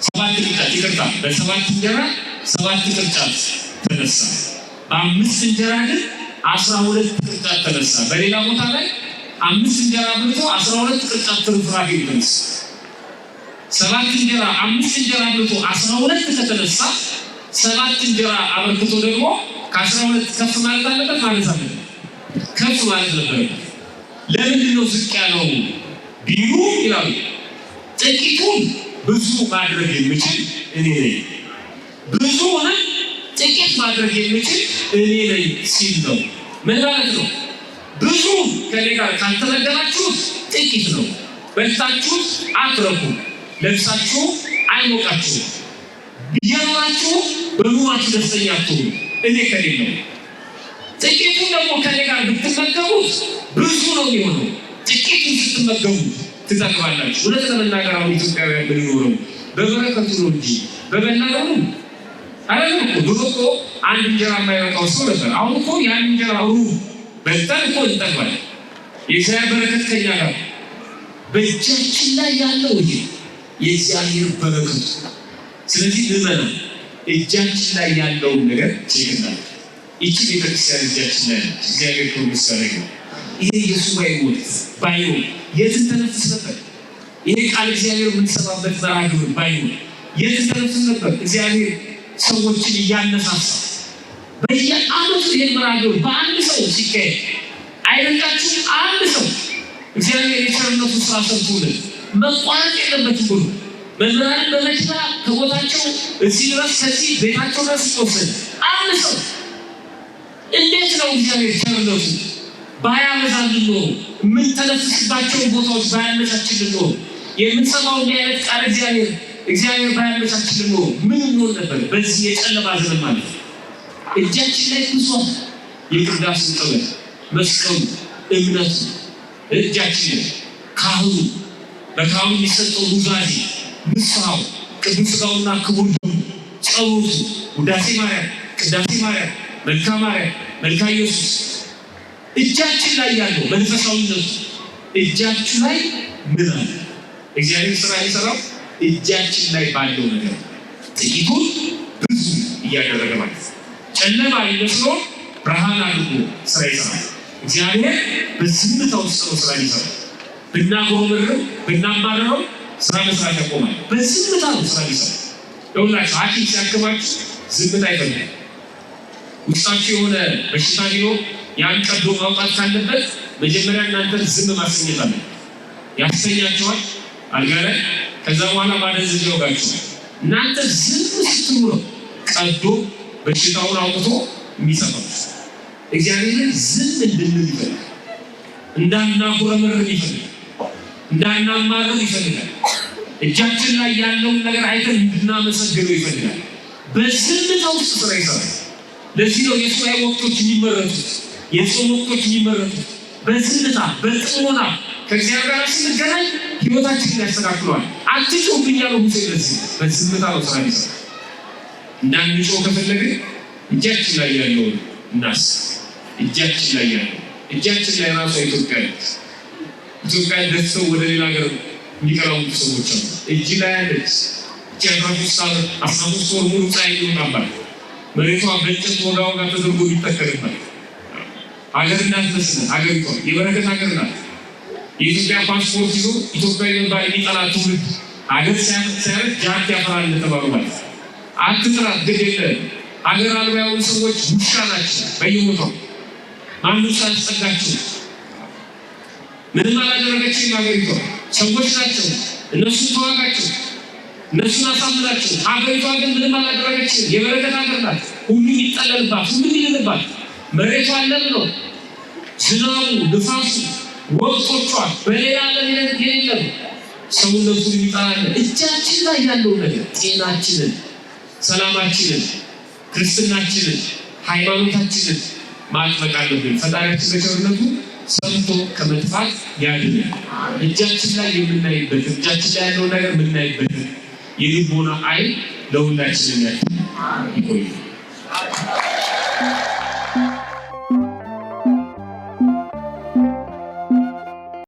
7 ቅርጫት ይቅርታ፣ በ7 እንጀራ 7 ቅርጫት ተነሳ። በ5 እንጀራ ግን 12 ቅርጫት ተነሳ። በሌላ ቦታ ላይ 5 እንጀራ ብልቶ 12 ቅርጫት ትርፍራፊ ተነሳ። 7 እንጀራ 5 እንጀራ ብልቶ 12 ከተነሳ 7 እንጀራ አበርክቶ ደግሞ ከ12 ከፍ ማለት አለበት ማለት አለበት ከፍ ማለት ነበረበት። ለምንድን ነው ዝቅ ያለው ቢሉ ይላሉ። ጥቂቱን ብዙ ማድረግ የምችል እኔ ነኝ፣ ብዙውን ጥቂት ማድረግ የምችል እኔ ነኝ ሲል ነው። ምን ማለት ነው? ብዙ ከኔ ጋር ካልተመገባችሁት ጥቂት ነው። በልታችሁት አትረኩ፣ ለብሳችሁ አይሞቃችሁም፣ እየኖራችሁ በኑሯችሁ ደስተኛ አትሆኑ እኔ ከሌለ ነው። ጥቂቱን ደግሞ ከኔ ጋር ብትመገቡት ብዙ ነው የሚሆነው። ጥቂቱን ስትመገቡ ትጠግባላችሁ። እውነት ለመናገር አሁን ኢትዮጵያውያን ብንኖረው በበረከቱ ነው እንጂ በበላነው ነው አይደለም እኮ። ድሮ እኮ አንድ እንጀራ የማይበቃው ሰው ነበር። አሁን እኮ ያን እንጀራ ሩብ በልተን እኮ እንጠግባለን። የእግዚአብሔር በረከት ከኛ ጋር። በእጃችን ላይ ያለው ይሄ የእግዚአብሔር በረከቱ። ስለዚህ ምዕመናን እጃችን ላይ ያለውን ነገር ቼክናል። ይቺ ቤተክርስቲያን እጃችን ላይ ነው። እግዚአብሔር ከምስጋና ይሁን። ይሄ የሱባኤ ወቅት ባይሆን የት ተነፍስ ነበር? ይሄ ቃል እግዚአብሔር የምንሰማበት መርሃ ግብር ባይሆን የት ተነፍስ ነበር? እግዚአብሔር ሰዎችን እያነሳሳ በየዓመቱ ይሄን መርሃ ግብር በአንድ ሰው ሲካሄድ አይደንቃችሁም? አንድ ሰው እግዚአብሔር የቸርነቱ ስራ ሰርቶልን መቋረጥ የለበትም ብሎ መምህራንን በመኪና ከቦታቸው እዚህ ድረስ ከዚህ ቤታቸው ድረስ ይወሰድ አንድ ሰው እንዴት ነው እግዚአብሔር ቸርነቱ ባያበዛልን ኖሮ የምንተነፍስባቸውን ቦታዎች ባያመቻችልን ኖሮ የምንሰማው አይነት ቃል እግዚአብሔር ባያመቻችልን ኖሮ ምን እንሆን ነበር? በዚህ የጨለማ ዘመን ማለት ነው። እጃችን ላይ ብዙ የቅዳሴ ጥበብ፣ መስቀሉ፣ እምነቱ እጃችን ላይ ካህኑ በካህኑ የሚሰጠው ኑዛዜ፣ ንስሐው፣ ቅዱስ ሥጋውና ክቡር ደሙ፣ ጸሎቱ፣ ውዳሴ ማርያም፣ ቅዳሴ ማርያም፣ መልካ ማርያም፣ መልካ ኢየሱስ እጃችን ላይ ያለው መንፈሳዊነቱ እጃችሁ ላይ ምን አለ? እግዚአብሔር ስራ የሰራው እጃችን ላይ ባለው ነገር ጥቂቱን ብዙ እያደረገ ማለት ጨለማ ይመስለው ብርሃን አድርጎ ስራ ይሰራል። እግዚአብሔር በዝምታ ውስጥ ነው ስራ ይሰራል። ብናጎረምርም ብናማረረው ስራ መስራት ያቆማል። በዝምታ ነው ስራ ይሰራል። ለሁላችሁ ሐኪም ሲያክማችሁ ዝምታ ይፈልጋል። ውስጣችሁ የሆነ በሽታ ቢኖር ያን ቀዶ ማውጣት ካለበት መጀመሪያ እናንተ ዝም ማሰኘት አለ። ያስተኛችኋል አልጋ ላይ። ከዛ በኋላ ማደንዘዣ ይወጋችኋል። እናንተ ዝም ስትሉ ነው ቀዶ በሽታውን አውጥቶ የሚሰፋው። እግዚአብሔር ዝም እንድንል ይፈልጋል። እንዳናጉረመርም ይፈልጋል። እንዳናማረር ይፈልጋል። እጃችን ላይ ያለውን ነገር አይተን እንድናመሰግነው ይፈልጋል። በዝምታ ውስጥ ስራ ይሰራል። ለዚህ ነው የሱባኤ ወቅቶች የሚመረጡት፣ የጾም ወቅቶች የሚመረጡት። በዝምታ በጥሞና ከእግዚአብሔር ጋር ስንገናኝ ህይወታችንን ያስተካክለዋል። አትጮህብኝ ያለው ሙሴ ለዚህ በዝምታ ነው ስራ ይሰራል። እንዳንጮህ ከፈለግን እጃችን ላይ ያለውን እናስ እጃችን ላይ ራሷ ኢትዮጵያ ደስተው ወደ ሌላ ሀገር የሚቀራውጡ ሰዎች አሉ። እጅ ላይ ያለች እቺ 13 ወር ሙሉ ፀሐይ ይወጣባል። መሬቷ በእንጨት ወጋ ተደርጎ ይተከልባል። ሀገር እንዳትመስል ሀገሪቷ የበረከት ሀገር ናት። የኢትዮጵያ ፓስፖርት ይዞ ኢትዮጵያ የሚባል የሚጠላ ትውልድ ሀገር ሳያረግ ጃርት ያፈራል እንደተባሉ ማለት አትጥራት ግድ የለም። ሀገር አልባ የሆኑ ሰዎች ውሻ ናቸው። በየቦታው ማንም ሳያስጠጋቸው ምንም አላደረገችም ሀገሪቷ። ሰዎች ናቸው። እነሱን ተዋጋቸው፣ እነሱን አሳምናቸው። ሀገሪቷ ግን ምንም አላደረገችም። የበረከት ሀገር ናት። ሁሉ ይጠለልባት፣ ሁሉ ይልባት። መሬቷ ለም ነው። ዝናቡ፣ ንፋሱ፣ ወቅቶቿ በሌላ ዓለም የለም። ሰውነቱን የሚጠራል። እጃችን ላይ ያለው ነገር ጤናችንን፣ ሰላማችንን፣ ክርስትናችንን፣ ሃይማኖታችንን ማጥበቅ አለብን። ፈጣሪያችን በቸርነቱ ሰምቶ ከመጥፋት ያድነን። እጃችን ላይ የምናይበት እጃችን ላይ ያለው ነገር የምናይበት የልቦና አይን ለሁላችንም ያድነን። ይቆይ።